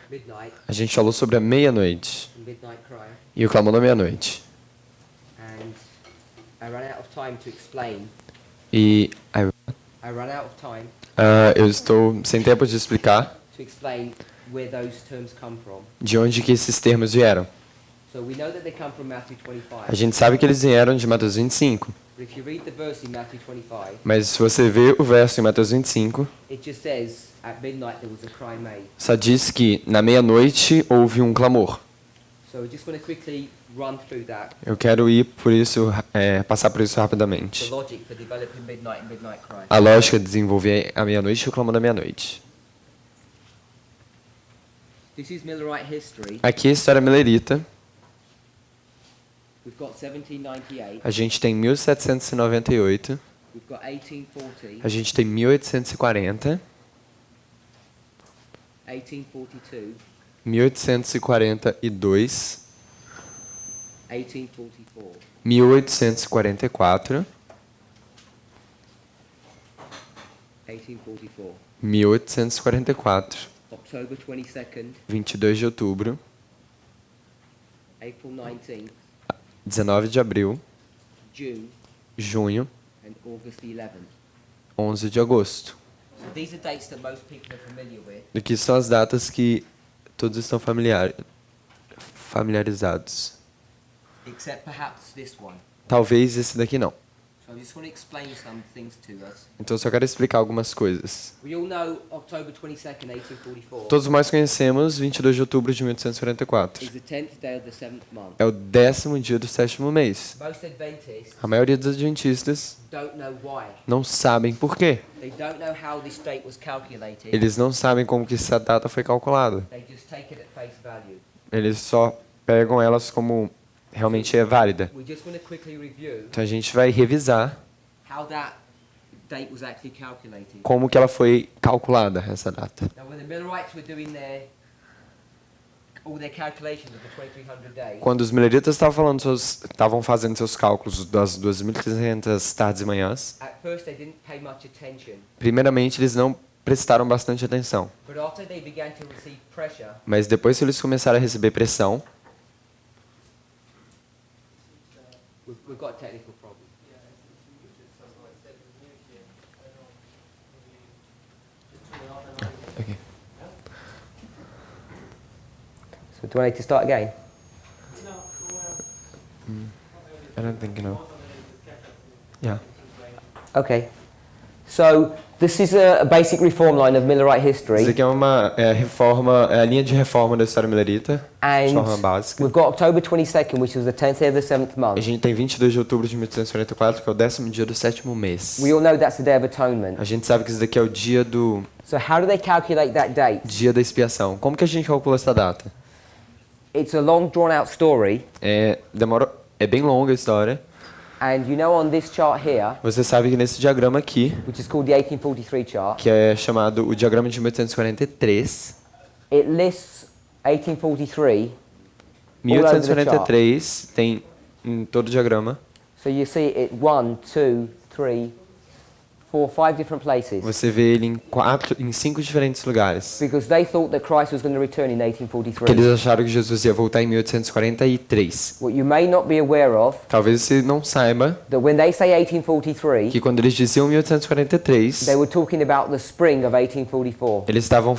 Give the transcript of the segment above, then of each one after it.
midnight, a gente falou sobre a meia-noite midnight cry, e o clamor da meia-noite. and I ran out of time to explain. E I ran out of time eu estou sem tempo de explicar to explain where those terms come from. de onde que esses termos vieram. So we know that they come from Matthew 25. A gente sabe que eles vieram de Mateus 25, But if you read the verse in Matthew 25, mas se você vê o verso em Mateus 25, it just says at midnight there was a cry made. só diz que na meia-noite houve um clamor. So we're just going to quickly run through that. Eu quero ir por isso, passar por isso The rapidamente. logic for developing midnight and midnight cry. A lógica de desenvolver a meia-noite e o clamor da meia-noite. This is Millerite history. Aqui a história milerita. We've got 1798. A gente tem 1798, We've got 1840, a gente tem 1840, 1842, 1842, 1844, 1844, 1844. 1844, October 22nd, 22 de outubro, April 19th, 19 de abril, June, junho, and August 11th. 11 de agosto. So these are dates that most people are familiar with. Aqui são as datas que todos estão familiarizados. Except perhaps this one. Talvez esse daqui não. So I just want to explain some things to us. Então eu só quero explicar algumas coisas. We all know October 22nd, 1844 Todos nós conhecemos 22 de outubro de 1844. is the 10th day of the 7th month. É o 10º dia do 7º mês. Most Adventists A maioria dos adventistas don't know why. não sabem por quê. They don't know how this date was calculated. Eles não sabem como que essa data foi calculada. They just take it at face value. Eles só pegam elas como realmente é válida. We just want to quickly review Então a gente vai revisar how that date was actually calculated. como que ela foi calculada, essa data. Now, when the Millerites were doing all their calculations of the 2300 days, Quando os mileritas estavam fazendo seus cálculos das 2.300 tardes e manhãs, at first they didn't pay much attention. primeiramente eles não prestaram bastante atenção. But after they began to receive pressure, Mas depois que eles começaram a receber pressão, we've got a technical problem. okay. So do I need to start again? I don't think no. Yeah. Okay. So this is a basic reform line of Millerite Isso history, aqui é uma a linha de reforma da história milerita, de forma and básica. we've got October 22nd, which was the 10th day of the 7th A month. gente tem 22 de outubro de 1844, que é o 10º dia do 7º mês. We all know that's the Day of Atonement. A gente sabe que isso daqui é o dia So how do they calculate that date? dia da expiação. Como que a gente calcula essa data? It's a long drawn-out story, É bem longa a história. and you know on this chart here, Você sabe que nesse diagrama aqui, which is called the 1843 chart, que é chamado o diagrama de 1843, it lists 1843. 1843 tem em todo o diagrama. So you see it 1, 2, 3, 4, 5 different places. Você vê ele em 5 diferentes lugares. Because they thought that Christ was going to return in Porque eles 1843. acharam que Jesus ia voltar em 1843. What you may not be aware of, Talvez você não saiba that when they say 1843, que quando eles diziam 1843, they were talking about the spring of 1844. eles estavam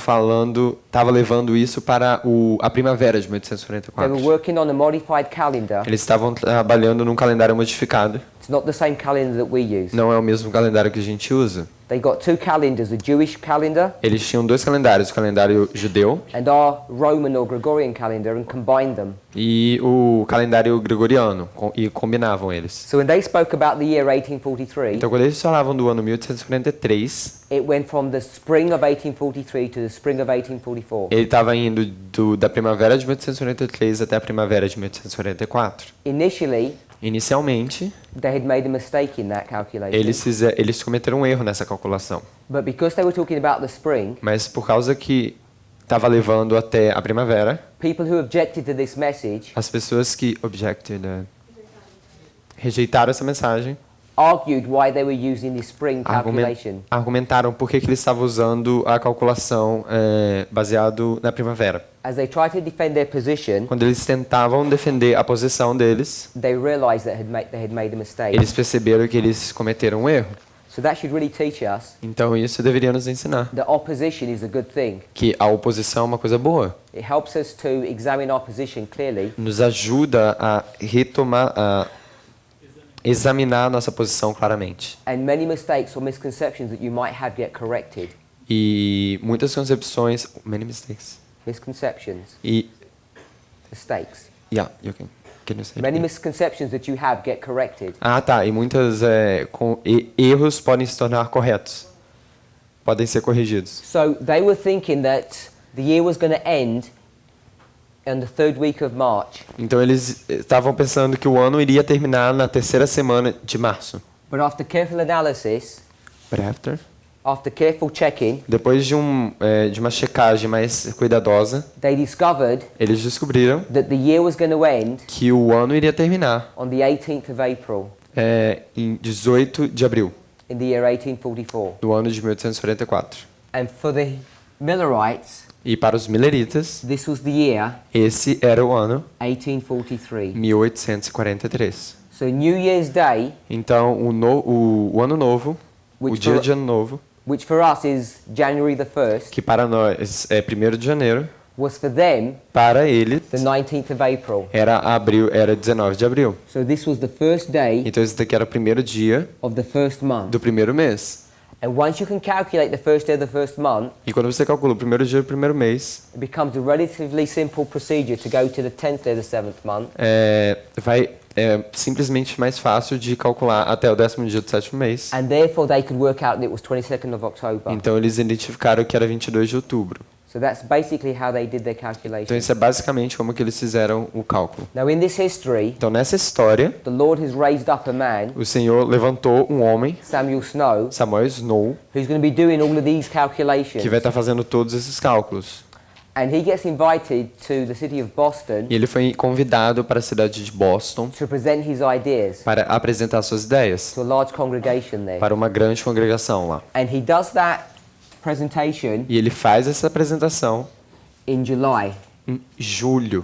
levando isso para a primavera de They were 1844. working on a modified calendar. Eles estavam trabalhando num calendário modificado. It's not the same calendar that we use. Não é o mesmo calendário que a gente usa. They got two calendars, the Jewish calendar Eles tinham dois calendários, o calendário judeu and our Roman or Gregorian calendar, and combined them. e o calendário gregoriano, e combinavam eles. So when they spoke about the year 1843, Então, quando eles falavam do ano 1843, it went from the spring of 1843 to the spring of 1844. ele estava indo da primavera de 1843 até a primavera de 1844. Initially, Inicialmente, they had made a mistake in that calculation. eles cometeram um erro nessa calculação. But because they were talking about the spring, Mas por causa que estava levando até a primavera, people who objected to this message as pessoas que rejeitaram essa mensagem, argued why they were using the spring calculation. Argumentaram por que eles estavam usando a calculação baseado na primavera. As they tried to defend their position, Quando eles tentavam defender a posição deles, they realized that they had made a mistake. eles perceberam que eles cometeram um erro. So that should really teach us Então isso deveria nos ensinar that opposition is a good thing. que a oposição é uma coisa boa. It helps us to examine our position clearly, Nos ajuda a retomar, a examinar a nossa posição claramente. and many mistakes or misconceptions that you might have get corrected. E muitas concepções, many mistakes. Misconceptions, E mistakes. yeah, you can you say it Many again? misconceptions that you have get corrected. Ah, tá. E muitos erros podem se tornar corretos. Podem ser corrigidos. So they were thinking that the year was going to end on the third week of March. Então eles estavam pensando que o ano iria terminar na terceira semana de março. But after careful analysis, But after careful checking, depois de uma checagem mais cuidadosa, they discovered eles descobriram that the year was going to end que o ano iria terminar on the 18th of April em 18 de abril in the year 1844. do ano de 1844. And for the Millerites, E para os mileritas, this was the year esse era o ano 1843. 1843. So New Year's Day, Então o ano novo, o Which dia for- de ano novo, which for us is January the 1st, que para nós é 1º de janeiro, was for them para ele the 19th of April. era 19 de abril. So this was the first day Então esse daqui era o primeiro dia of the first month. do primeiro mês. And once you can calculate the first day of the first month, E quando você calcula o primeiro dia do primeiro mês, it becomes a relatively simple procedure to go to the 10th day of the 7th month é simplesmente mais fácil de calcular até o 10º dia do sétimo mês. and therefore they could work out that it was 22nd of October. Então eles identificaram que era 22 de outubro. So that's basically how they did their Então calculation. isso é basicamente como que eles fizeram o cálculo. Now in this history, Então nessa história, the Lord has raised up a man, o Senhor levantou um homem, Samuel Snow, Samuel Snow, who's going to be doing all of these que calculations. vai estar fazendo todos esses cálculos. And he gets invited to the city of Boston E ele foi convidado para a cidade de Boston to present his ideas para apresentar suas ideias to a large congregation there. para uma grande congregação lá. And he does that presentation E ele faz essa apresentação in July. em julho.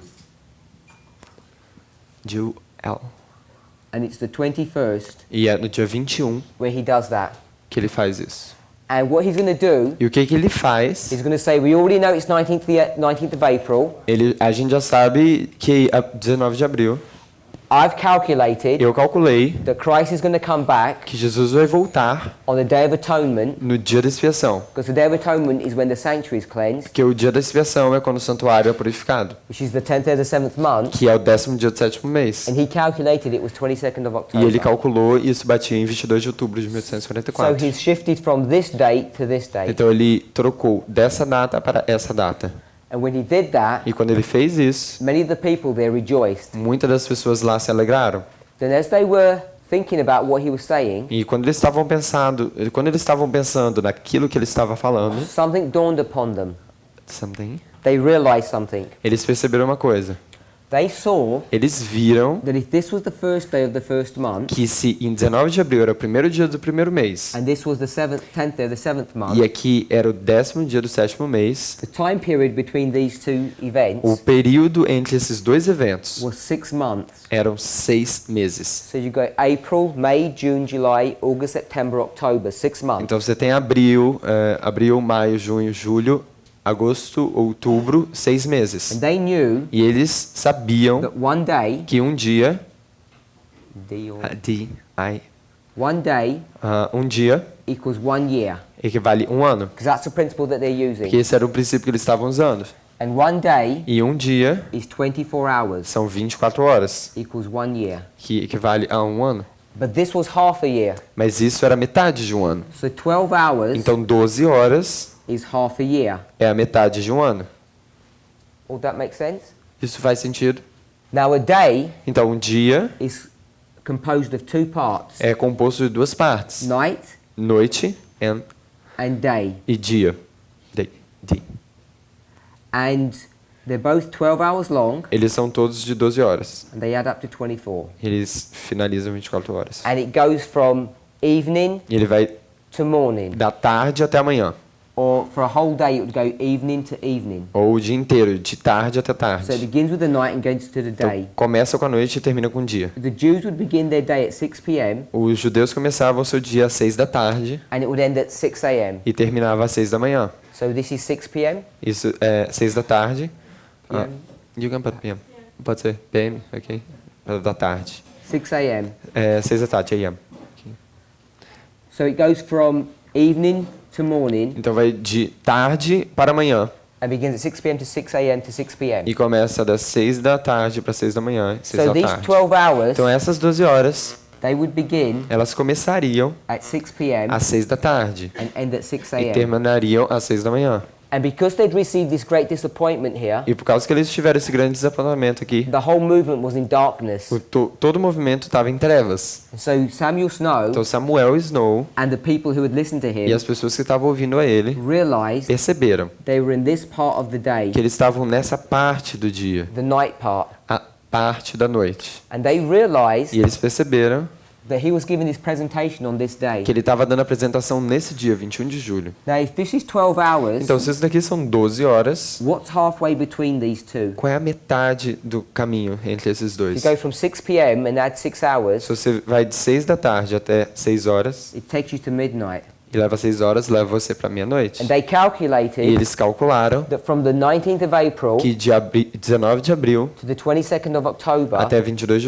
And it's the 21st E é no dia 21 where he does that. que ele faz isso. And what he's going to do, E o que ele faz? he's going to say, we already know it's 19th of April. A gente já sabe que a 19 de abril I've calculated eu calculei that Christ is going to come back que Jesus vai voltar on the Day of Atonement, no dia da expiação. because the Day of Atonement is when the sanctuary is cleansed, Porque o dia da expiação é quando o santuário é purificado, which is the 10th day of the 7th month. que é o 10º dia do sétimo mês. And he calculated it was 22nd of E ele October. calculou e isso batia em 22 de outubro de So 1844. he's shifted from this date to this date. Então ele trocou dessa data para essa data. And when he did that, E quando ele fez isso, many of the people there rejoiced. muitas das pessoas lá se alegraram. Then as they were thinking about what he was saying, E quando eles estavam pensando naquilo que ele estava falando, something dawned upon them. They realized something. eles perceberam uma coisa. They saw Eles viram that if this was the first day of the first month, que se em 19 de abril era o primeiro dia do primeiro mês, and this was the 10th day of the 7th month, e aqui era o 10º dia do sétimo mês, the time period between these two o events período entre esses dois eventos was 6 months. eram 6 meses. So you go April, May, June, July, August, September, October, 6 months. Então você tem abril, maio, junho, julho, agosto, outubro, 6 meses. And they knew E eles sabiam that one day, que um dia, um dia equals 1 year, equivale um ano. because that's the principle that they're Que using. esse era o princípio que eles estavam usando. And one day E um dia is 24 hours, são 24 horas, equals 1 year. que equivale a um ano. But this was half a year. Mas isso era metade de um ano. So 12 hours Então 12 horas is half a year. é a metade de um ano. Would that make sense? Isso faz sentido? Now a day Então um dia is composed of 2 parts, é composto de duas partes. night Noite and day. e dia. Day. And They're both 12 hours long, Eles são todos de 12 horas. and they add up to 24. Eles finalizam 24 horas. And it goes from evening E ele vai to morning. da tarde até amanhã. Or for a whole day, it would go evening to evening. Ou o dia inteiro, de tarde até So it tarde. begins with the night and goes to the day. Então, começa com a noite e termina com o dia. The Jews would begin their day at 6 p.m. Os judeus começavam o seu dia às 6 da tarde and it would end at 6 a.m. e terminava às 6 da manhã. So this is 6 p.m. Isso é 6 da tarde. PM. You can put PM. Pode ser PM, ok? Da tarde. 6 a.m. 6 da tarde, AM. So it goes from evening to morning Então vai de tarde para amanhã. and begins at 6 p.m. to 6 a.m. to 6 p.m. E começa das 6 da tarde para 6 da manhã, 6 So da these tarde. 12 hours, Então essas 12 horas, they would begin elas começariam at 6 p.m. às 6 da tarde and end at 6 e a.m. terminariam às 6 da manhã. And because they'd received this great disappointment here, E por causa que eles tiveram esse grande desapontamento aqui, the whole movement was in darkness. todo o movimento estava em trevas. And so Samuel Snow Então Samuel Snow and the people who had listened to e him as pessoas que estavam ouvindo a ele realized perceberam they were in this part of the day, que eles estavam nessa parte do dia, the night part. a parte da noite. And they realized E eles perceberam that he was giving this presentation on this day. que ele estava dando a apresentação nesse dia, 21 de julho. Now, if this is 12 hours, Então, se isso daqui são 12 horas, what's halfway between these two? qual é a metade do caminho entre esses If dois? you go from 6 p.m. and add 6 hours, Se você vai de 6 da tarde até 6 horas, it takes you to midnight. e leva 6 horas, leva você para meia-noite. And they E calculated eles calcularam that from the 19th of April que de 19 de abril to the 22nd of October, até 22 de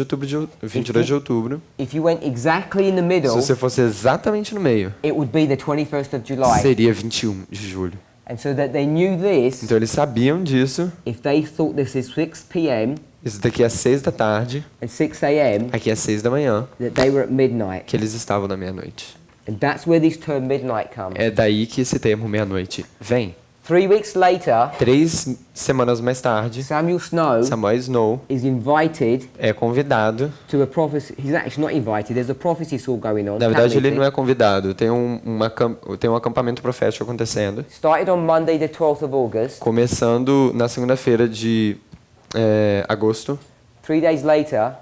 outubro, if you went exactly in the se middle, você fosse exatamente no meio, it would be the 21st of July. seria 21 de julho. And so that they knew this, Então eles sabiam disso. if they thought this is 6 p.m. Isso daqui é 6 da tarde, and 6 a.m., aqui é 6 da manhã, that they were at midnight. que eles estavam na meia-noite. And that's where this term midnight comes. É daí que esse termo meia-noite vem. 3 weeks later, 3 semanas mais tarde, Samuel Snow Samuel Snow is invited é convidado. to a prophecy. He's actually not invited. There's a prophecy school going on. Na verdade, camp ele não meeting. é convidado. Tem um acampamento profético acontecendo, Started on Monday, the 12th of August. começando na segunda-feira de agosto. 3 days later,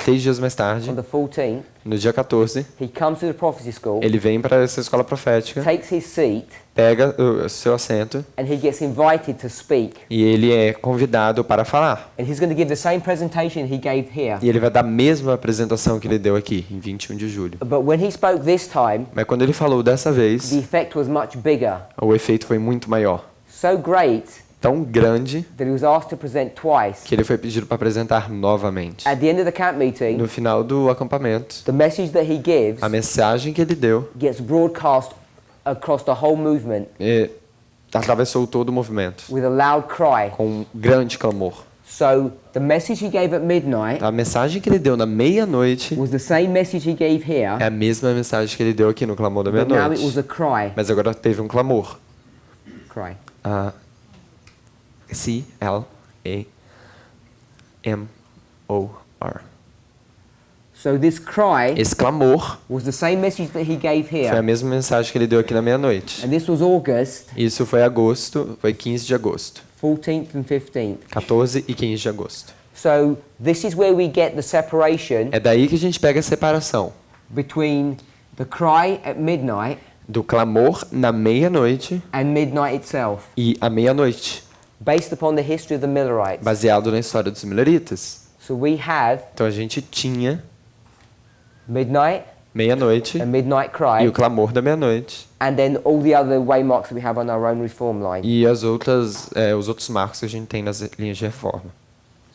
3 dias mais tarde, on the 14th, no dia 14, he comes to the prophecy school, ele vem para essa escola profética, takes his seat, pega o seu assento and he gets invited to speak. e ele é convidado para falar. And he's going to give the same presentation he gave here. E ele vai dar a mesma apresentação que ele deu aqui, em 21 de julho. But when he spoke this time, Mas quando ele falou dessa the vez, effect was much bigger. o efeito foi muito maior. So great Tão grande that he was asked to present twice. que ele foi pedido para apresentar novamente. At the end of the camp meeting, No final do acampamento, the message that he gives a mensagem que ele deu gets broadcast across the whole movement atravessou todo o movimento, with a loud cry. com um grande clamor. So the message he gave at midnight A mensagem que ele deu na meia-noite was the same message he gave here, é a mesma mensagem que ele deu aqui no clamor da but now it was meia-noite. a cry. Mas agora teve um clamor. Cry. C-L-A-M-O-R. So this cry Esse clamor was the same message that he gave foi a here. mesma mensagem que ele deu aqui na meia-noite. And this was August Isso foi agosto, foi 15 de agosto. 14th and 15th. 14 e 15 de agosto. So this is where we get the separation É daí que a gente pega a separação between the cry at midnight do clamor na meia-noite and midnight itself, e a meia-noite, based upon the history of the Millerites. baseado na história dos Milleritas. So we have Então a gente tinha midnight meia-noite and midnight e cry, o clamor da meia-noite and then all the other waymarks that we have on our own reform line. e os outros marcos que a gente tem nas linhas de reforma.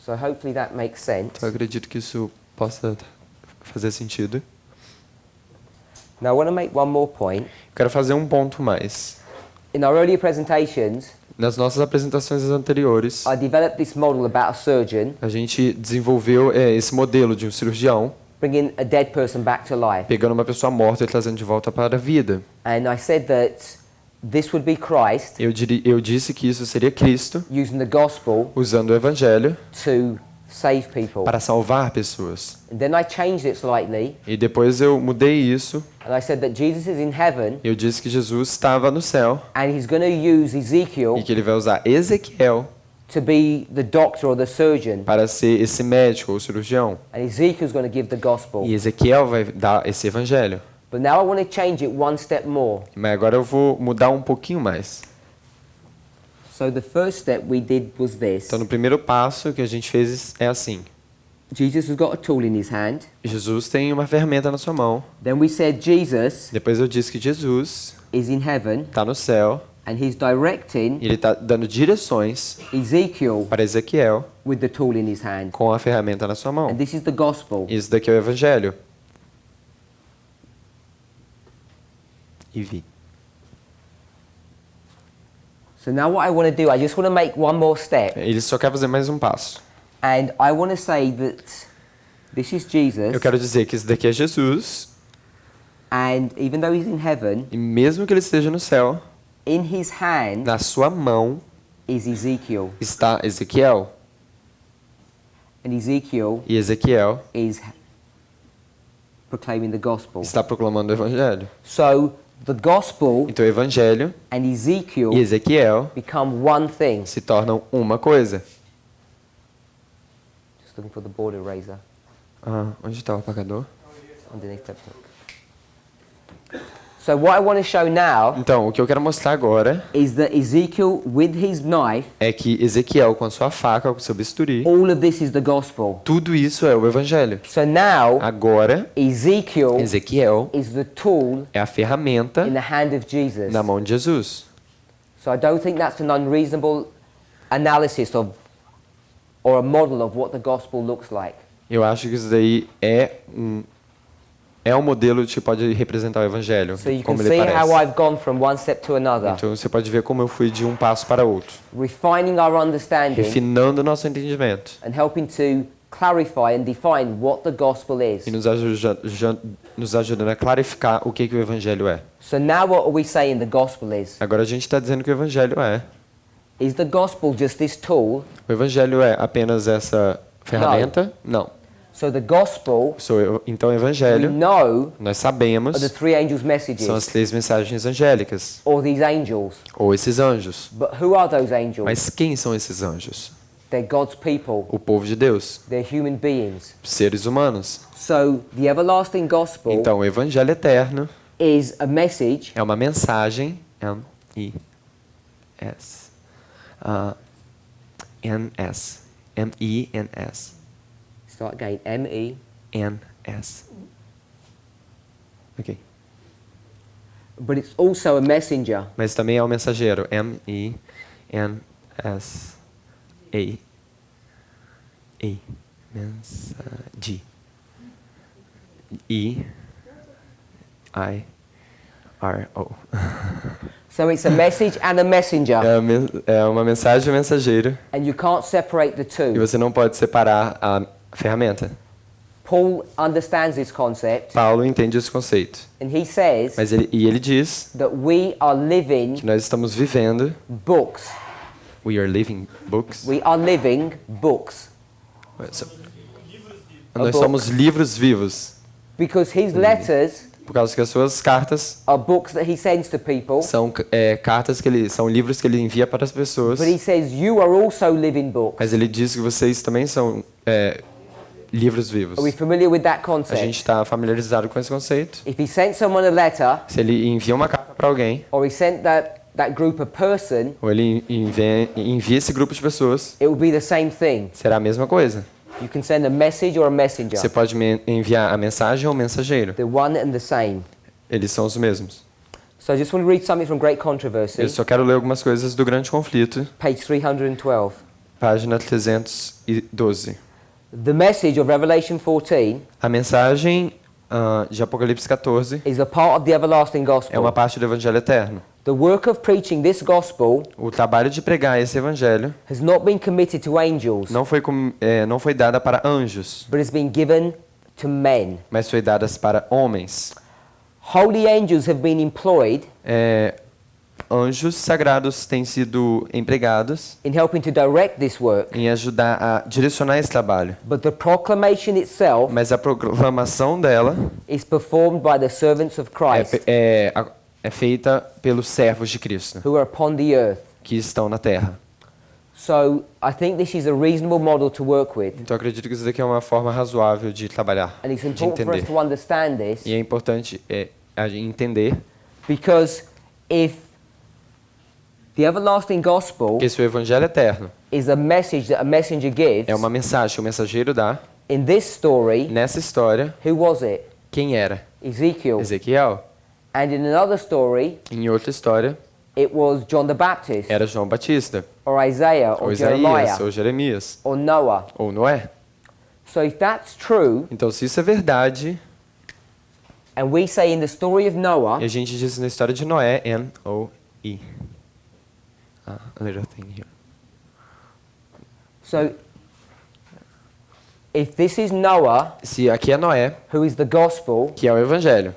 So hopefully that makes sense. Então eu acredito que isso possa fazer sentido. Now I want to make one more point. Quero fazer um ponto mais. In our earlier presentations, Nas nossas apresentações anteriores, I developed this model about a surgeon a gente desenvolveu esse modelo de um cirurgião bringing a dead person back to life. pegando uma pessoa morta e trazendo de volta para a vida. And I said that this would be Christ Eu disse que isso seria Cristo using the gospel usando o Evangelho to save people. para salvar pessoas. And then I changed it slightly, E depois eu mudei isso. and I said that Jesus is in heaven Eu disse que Jesus estava no céu and he's going to use Ezekiel e que ele vai usar Ezequiel to be the doctor or the surgeon, para ser esse médico ou cirurgião. and Ezekiel's going to give the gospel. E Ezequiel vai dar esse evangelho. But now I want to change it one step more. Mas agora eu vou mudar um pouquinho mais. So the first step we did was this. Então, no primeiro passo que a gente fez é assim. Jesus has got a tool in his hand. Jesus tem uma ferramenta na sua mão. Then we said Jesus Depois eu disse que Jesus is in heaven, está no céu. and he's directing E ele está dando direções Ezekiel para Ezequiel with the tool in his hand. com a ferramenta na sua mão. And this is the gospel. Isso daqui é o evangelho. E vi. So now what I want to do, I just want to make one more step. Ele só quer fazer mais um passo. And I want to say that this is Jesus. Eu quero dizer que isso daqui é Jesus. And even though he's in heaven, E mesmo que ele esteja no céu, in his hand na sua mão is Ezekiel. está Ezequiel. And Ezekiel E Ezequiel is proclaiming the gospel. está proclamando o evangelho. So the gospel Então o evangelho and Ezekiel e Ezequiel become one thing. se tornam uma coisa. Just looking for the board eraser Onde está o apagador? underneath that book. So what I want to show now Então, o que eu quero mostrar agora is that Ezekiel with his knife, é que Ezequiel com a sua faca, com o seu bisturi, all of this is the gospel. tudo isso é o evangelho. So now Agora, Ezekiel Ezequiel is the tool é a ferramenta in the hand of Jesus. na mão de Jesus. So I don't think that's an unreasonable analysis of or a model of what the gospel looks like. Eu acho que isso daí é um modelo que pode representar o evangelho, So you can como ele see how parece. I've gone from one step to another, Então você pode ver como eu fui de um passo para outro, refining our understanding refinando o nosso entendimento and helping to clarify and define what the gospel is. e nos ajudando a clarificar o que o evangelho é. So now what are we saying the gospel is? Agora a gente está dizendo que o evangelho é. Is the gospel just this tool? O evangelho é apenas essa ferramenta? Não. So the gospel, Então o we evangelho, know, nós sabemos, are the three angels' são messages, as 3 mensagens angélicas, or these angels. ou esses anjos. But who are those angels? Mas quem são esses anjos? They're God's people. O povo de Deus, They're human beings. seres humanos. So the everlasting gospel Então o evangelho eterno is a message é uma mensagem, M-I-S, N-S, M-I-N-S, Start again. M-E. N-S. Ok. But it's also a messenger. Mas também é o mensageiro, M-I-N-S-A. Mensagem. E-I-R-O. So it's a message and a messenger. É uma mensagem e um mensageiro. And you can't separate the E two. você não pode separar a ferramenta. Paul understands this concept, Paulo entende esse conceito. and he says Mas ele diz that we are living que nós estamos vivendo. books. We are living books. We are living books. Nós somos livros vivos. Because his letters Por causa que as suas cartas are books that he sends to people. são são livros que ele envia para as pessoas. But he says you are also living books. Mas ele diz que vocês também são livros vivos. Are we familiar with that A concept? gente está familiarizado com esse conceito. If he sent someone a letter, Se ele envia uma carta para alguém, or he sent that group a person, ou ele envia esse grupo de pessoas, it will be the same thing. será a mesma coisa. You can send a message or a messenger. Você pode enviar a mensagem ou o mensageiro. They're one and the same. Eles são os mesmos. So I just want to read something from Great Controversy, Eu só quero ler algumas coisas do Grande Conflito, page 312. página 312. The message of Revelation 14 A mensagem de Apocalipse 14 is a part of the everlasting é gospel. uma parte do Evangelho Eterno. The work of preaching this gospel O trabalho de pregar esse Evangelho has not been committed to angels, não foi dada para anjos, but has been given to men. mas foi dada para homens. Holy angels have been employed Anjos sagrados têm sido empregados in helping to direct this work, em ajudar a direcionar esse trabalho. but the proclamation itself Mas a proclamação dela is performed by the servants of Christ é feita pelos servos de Cristo, who are upon the earth. que estão na terra. So I think this is a reasonable model to work with. Então eu acredito que isso daqui é uma forma razoável de trabalhar, And it's de important for us entender. to understand this E é importante a gente entender because if the everlasting gospel que se o evangelho eterno is a message that a messenger gives, é uma mensagem que o mensageiro dá, in this story, nessa história, who was it? quem era? Ezekiel. Ezequiel. And in another story, Em outra história, it was John the Baptist, era João Batista, or Isaiah, ou or Isaías, Jeremiah, ou Jeremias, or Noah. ou Noé. So if that's true, Então, se isso é verdade, and we say in the story of Noah, e a gente diz na história de Noé, N-O-E. A little thing here. so if this is Noah, Se aqui é Noé, who is the gospel, que é o evangelho,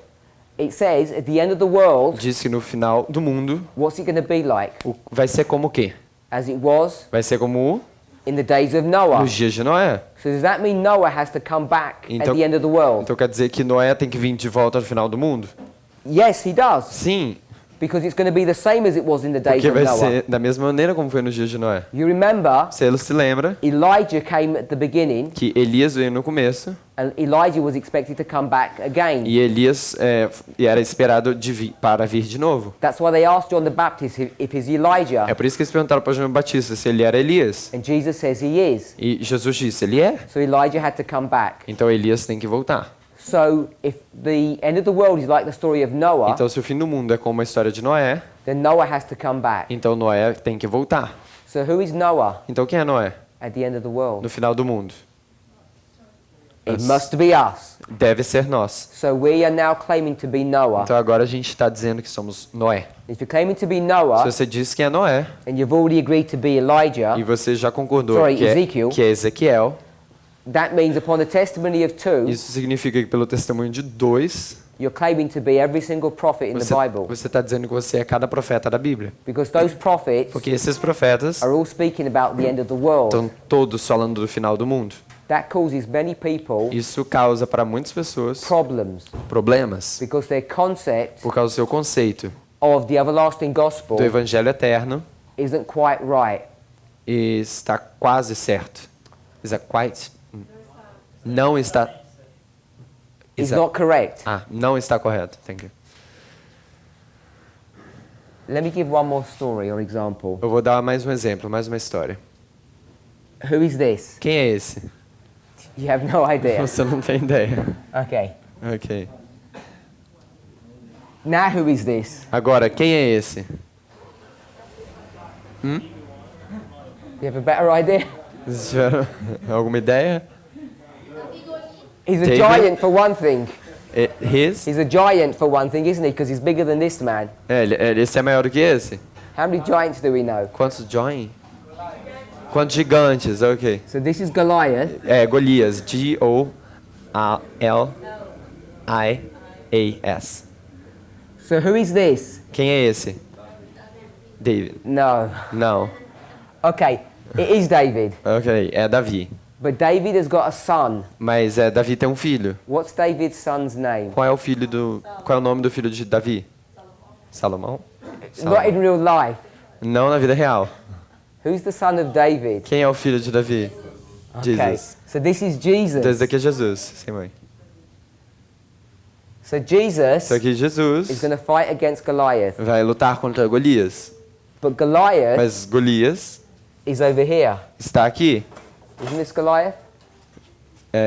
it says at the end of the world, diz que no final do mundo what's it going to be like? vai ser como o quê? As it was Vai ser como in the days of Noah. nos dias de Noé. So does that mean Noah has to come back at the end of the world? Então quer dizer que Noé tem que vir de volta no final do mundo? Yes, he does. Sim, Because it's going to be the same as it was in the days porque of vai Noah. ser da mesma maneira como foi nos dias de Noé. You remember, Você se lembra Elijah came at the beginning, que Elias veio no começo and Elijah was expected to come back again. e Elias era esperado para vir de novo. That's why they asked John the Baptist if he's Elijah. É por isso que eles perguntaram para João Batista se ele era Elias. And Jesus says he is. E Jesus disse, ele é. So Elijah had to come back. Então Elias tem que voltar. So if the end of the world is like the story of Noah, Então se o fim do mundo é como a história de Noé, then Noah has to come back. então Noé tem que voltar. So who is Noah Então quem é Noé? at the end of the world? No final do mundo. It must be us. Deve ser nós. So we are now claiming to be Noah. Então agora a gente está dizendo que somos Noé. If you're claiming to be Noah, Se você diz que é Noé and you've already agreed to be Elijah, e você já concordou Sorry, que Ezekiel. que é Ezequiel, that means upon the testimony of two, isso significa que pelo testemunho de dois, you're claiming to be every single prophet in the Bible. você está dizendo que você é cada profeta da Bíblia. Because those prophets Porque esses profetas are all speaking about the end of the world. estão todos falando do final do mundo. That causes many people Isso causa para muitas pessoas problems problemas because their concept por causa do seu conceito of the everlasting gospel do evangelho eterno isn't quite right. e está quase certo. Is that quite? Não está. It's not correct. Não está correto. Thank you. Let me give one more story or example. Eu vou dar mais um exemplo, mais uma história. Who is this? Quem é esse? You have no idea. Você não tem ideia. Okay. Ok. Now who is this? Agora, quem é esse? You have a better idea? Vocês tiveram alguma ideia? He's a David? giant for one thing. His? He's a giant for one thing, isn't he? Because he's bigger than this man. Esse é maior do que esse? How many giants do we know? Quantos giant? Quantos gigantes? Ok. So this is Goliath. Golias. G-O-L-I-A-S. So who is this? Quem é esse? David. No. Não. Okay, it is David. Ok, é Davi. But David has got a son. Mas Davi tem um filho. What's David's son's name? Qual é o nome do filho de Davi? Salomão? Not in real life. Não na vida real. Who's the son of David? Quem é o filho de Davi? Okay, Jesus. so this is Jesus. Então esse daqui é Jesus, sem mãe. So Jesus Isso aqui is Jesus going to fight against Goliath. vai lutar contra Golias. But Goliath Mas Golias is over here. está aqui. Isn't this Goliath?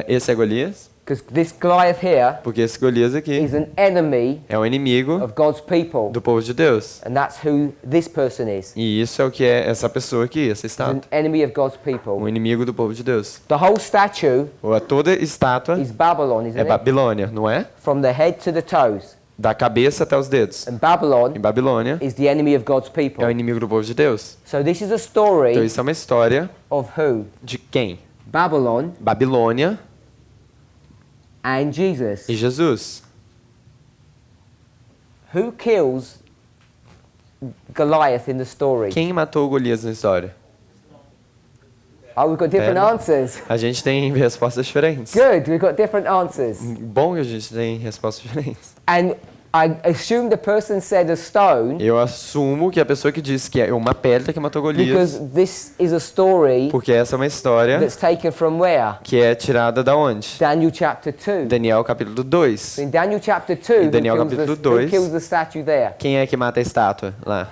Esse é Golias, Because this Goliath here porque esse Golias aqui is an enemy é um inimigo of God's people. do povo de Deus. And that's who this person is. E isso é o que é essa pessoa aqui, essa He's an estátua. enemy of God's people. Um inimigo do povo de Deus. The whole statue Toda estátua is Babylon, é isn't it? Babilônia, não é? From the head to the toes. Da cabeça até os dedos. And Babylon Em Babilônia is the enemy of God's people. é o inimigo do povo de Deus. So this is a Então story isso é uma história of who? de quem? Babylon Babilônia and Jesus. e Jesus. Who kills Goliath in the story? Quem matou Golias na história? Oh, we've got different Pera. answers. A gente tem respostas diferentes. Good, we've got different answers. Bom que a gente tem respostas diferentes. And I assume the person said a stone Eu assumo que a pessoa que disse que é uma pedra que matou Golias, because this is a story porque essa é uma história that's taken from where? que é tirada da onde? Daniel chapter 2. Daniel capítulo 2. So in Daniel chapter 2, Em Daniel capítulo who 2. kills the statue there? Quem é que mata a estátua lá?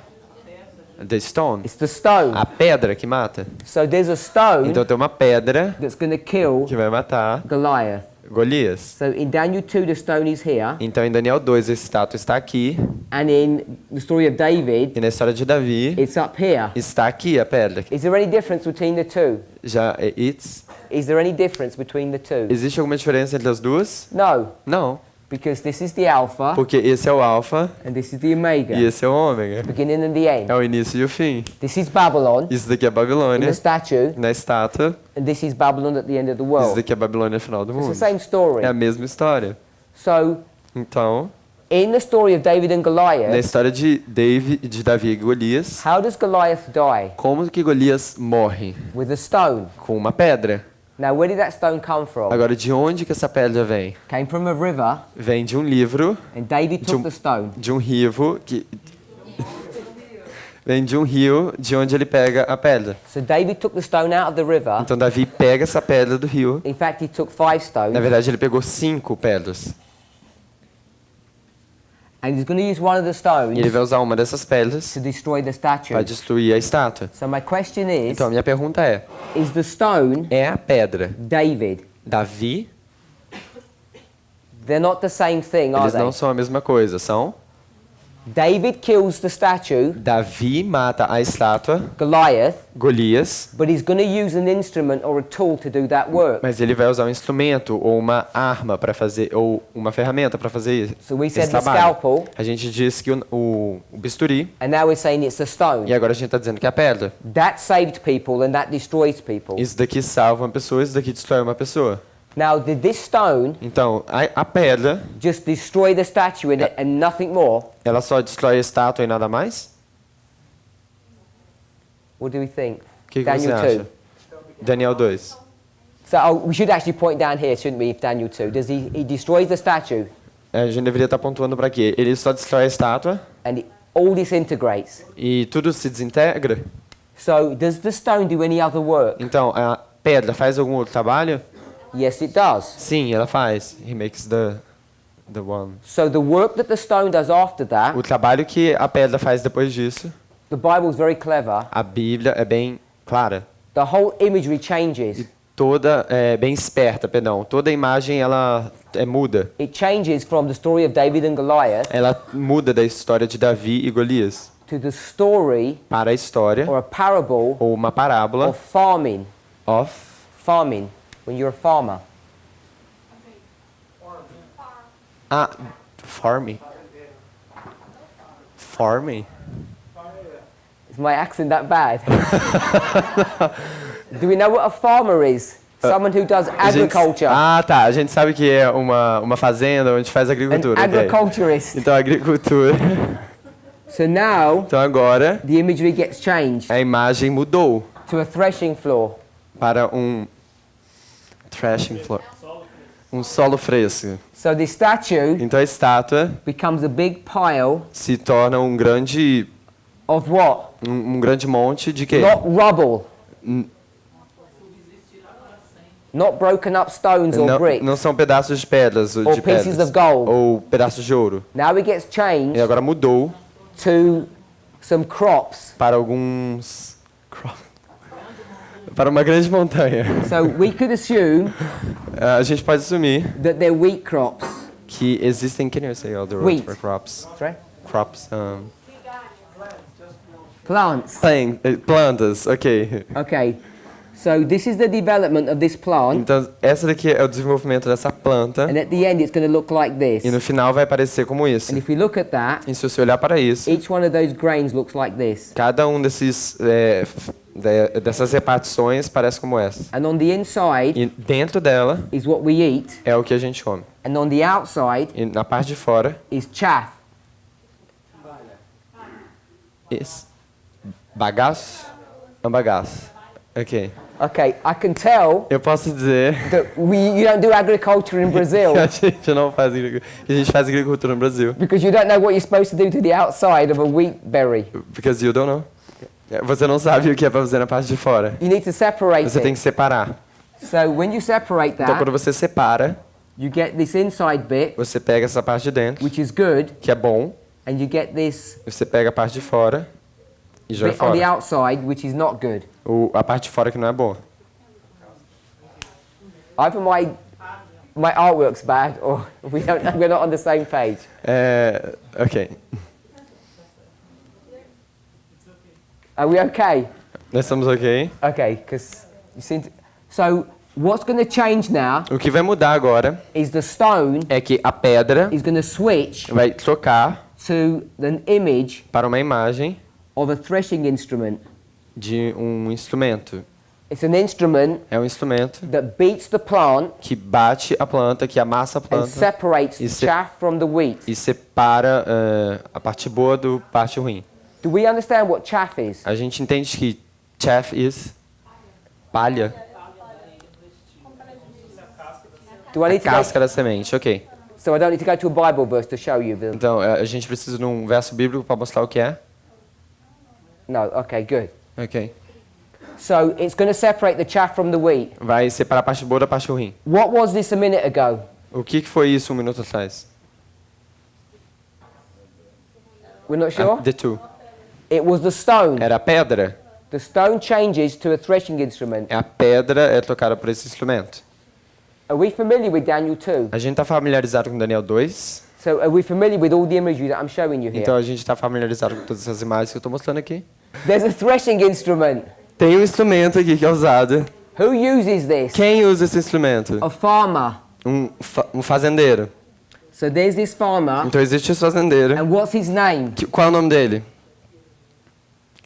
The stone. It's the stone. A pedra que mata. So there's a stone Então tem uma pedra that's going to kill que vai matar Goliath. Golias. So in Daniel 2, the stone is here. Então em Daniel 2 essa estátua está aqui, And in the story of David, e na história de Davi it's up here. está aqui a pedra. Is there any difference between the two? Já Is there any difference between the two? existe alguma diferença entre as duas? No, Não, because this is the Alpha porque esse é o alfa and this is the Omega, e esse é o ômega. beginning and the end. É o início e o fim. This is Babylon Isso daqui é in Babilônia the statue, na estátua. and this is Babylon at the end of the Isso world. daqui é Babilônia no final do It's the mundo. same story. É a mesma história. So Então, in the story of David and na Goliath, história de Davi e Golias, how does Goliath die? como que Golias morre? With a stone. Com uma pedra. Now, where did that stone come from? Agora, de onde que essa pedra vem? Came from a river, Vem de um livro, and David took um- the stone. de um rio que vem de um rio de onde ele pega a pedra. So David took the stone out of the river. Então Davi pega essa pedra do rio. In fact, he took 5 stones, Na verdade, ele pegou 5 pedras. and he's going to use one of the E stones ele vai usar uma dessas pedras to destroy the statue. para destruir a estátua. So my question is Então, a minha pergunta is the stone é a pedra David? Davi? They're not the same thing, are Eles não they? são a mesma coisa, são? David kills the statue, Davi mata a estátua, Goliath, Golias, but he's going to use an instrument or a tool to do that work. mas ele vai usar um instrumento ou uma arma para fazer, ou uma ferramenta para fazer So we esse said the trabalho. scalpel, A gente disse que o bisturi, and now we're saying it's the stone. e agora a gente está dizendo que é a pedra. That saved people and that destroys people. Isso daqui salva uma pessoa, isso daqui destrói uma pessoa. Now, did this stone Então, a pedra, just destroy the statue and nothing more? ela só destrói a estátua e nada mais? What do we think? O que você Daniel acha? 2. Daniel 2. So we should actually point down here, shouldn't we, if Daniel 2? Does he destroys the statue A gente deveria estar pontuando para quê? Ele só destrói a estátua and it all disintegrates. e tudo se desintegra? So does the stone do any other work? Então, a pedra faz algum outro trabalho? Yes, it does. Sim, ela faz. He makes the one. So the work that the stone does after that, O trabalho que a pedra faz depois disso, the Bible is very clever. a Bíblia é bem clara. The whole imagery changes. Toda, bem esperta, perdão. Toda a imagem, ela muda. It changes from the story of David and Goliath Ela muda da história de Davi e Golias to the story para a história or a parable ou uma parábola of farming. of Farming, when you're a farmer. farming. Farming? Is my accent that bad? Do we know what a farmer is? Someone who does agriculture. Tá. A gente sabe que é uma fazenda onde faz An agricultura. ok. agriculturist. Então, agricultura. So now Então, agora, the imagery gets changed a imagem mudou to a threshing floor. para um threshing floor. Um solo fresco. So the statue Então, a estátua becomes a big pile se torna um grande of what? um grande monte de quê? Not rubble. Not broken up stones or bricks. Não são pedaços de pedras ou Or de pieces pedras of gold. ou pedaços de ouro. Now it gets E changed agora mudou to some crops. para alguns para uma grande montanha. So we could assume A gente pode assumir that they're wheat crops. que existem, can you say all the words Wheat. for crops? Sorry? Crops, Plants. plantas, ok. Okay. So this is the development of this plant, Então, essa daqui é o desenvolvimento dessa planta and at the end it's going to look like this. e no final vai parecer como isso. And if we look at that, E se você olhar para isso, each one of those grains looks like this. cada um dessas repartições parece como essa. And on the inside E dentro dela is what we eat, é o que a gente come. and on the outside E na parte de fora, is chaff. bagaço? É um bagaço. Ok. Okay, I can tell Eu posso dizer that you don't do agriculture in Brazil que a gente não faz a gente faz agricultura no Brasil. because you don't know what you're supposed to do to the outside of a wheat berry. Because you don't know. Você não sabe o que é para fazer na parte de fora. You need to separate Você tem it. que separar. So when you separate Então quando that, você separa, you get this inside bit, você pega essa parte de dentro, which is good, que é bom, and you get this você pega a parte de fora e joga bit on the fora. outside, which is not good. A parte de fora que não é boa. Either my artwork's bad, or we're not on the same page. Ok. Are we okay? Nós estamos ok. Okay, because you seem to. So what's going to change now O que vai mudar agora is the stone é que a pedra is going to switch vai trocar to an image para uma imagem of a threshing instrument. de um instrumento. It's an instrument É um instrumento that beats the plant que bate a planta, que amassa a and planta separates the e se- chaff from the wheat. e separa a parte boa do parte ruim. Do we understand what chaff is? A gente entende que chaff is palha, Do I a need to casca da semente, ok. so I don't need to go to a Bible verse to show you the. Então, a gente precisa de um verso bíblico para mostrar o que é. No, okay, good. Ok. So it's going to separate the chaff from the wheat. Vai separar a parte boa da parte ruim. What was this a minute ago? O que foi isso 1 minuto atrás? We're not sure? The two. It was the stone. Era a pedra. The stone changes to a threshing instrument. A pedra é tocada por esse instrumento. Are we familiar with Daniel 2? A gente está familiarizado com Daniel 2. So are we familiar with all the imagery that I'm showing you here? Então a gente está familiarizado com todas essas imagens que eu estou mostrando aqui. There's a threshing instrument. Tem um instrumento aqui que é usado. Who uses this? Quem usa esse instrumento? A farmer. Um fazendeiro. So there's this farmer. Então existe esse fazendeiro. And what's his name? Qual é o nome dele?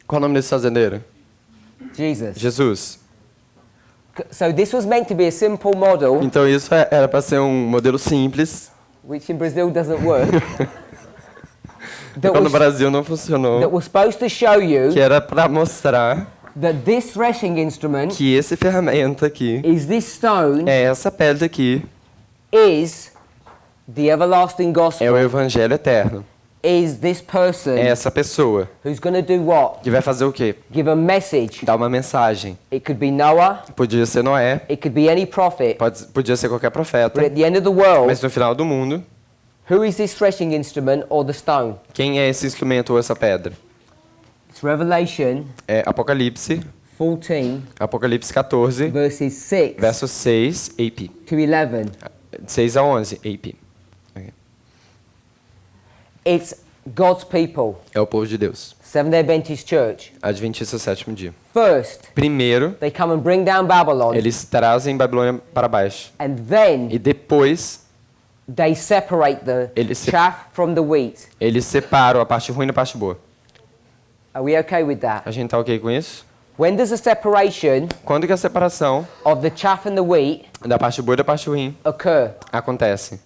Qual é o nome desse fazendeiro? Jesus. Jesus. So this was meant to be a simple model, Então isso era para ser um modelo simples. which in Brazil doesn't work. that, Quando no was, Brasil não funcionou. that was supposed to show you Que era para mostrar that this threshing instrument que esse ferramenta aqui, is this stone essa pedra aqui, is the everlasting é o gospel. evangelho eterno. Is this person É essa pessoa who's going to do what? que vai fazer o quê? Give a message. Dar uma mensagem. It could be Noah. Podia ser Noé, It could be any prophet. podia ser qualquer profeta, But at the end of the world, mas no final do mundo, who is this threshing instrument or the stone? quem é esse instrumento ou essa pedra? It's Revelation É Apocalipse, 14, Apocalipse 14, verses 6 verso 6, AP. to 11. 6 a 11, AP. It's God's people, É o povo de Deus. Seventh-day Adventist Church. Adventista sétimo dia. First, Primeiro, they come and bring down Babylon, eles trazem Babilônia para baixo. and then E depois, they separate the Eles se- chaff from the wheat. eles separam a parte ruim da parte boa. Are we okay with that? A gente tá ok com isso? When does the separation Quando que a separação of the chaff and the wheat da parte boa e da parte ruim occur? acontece?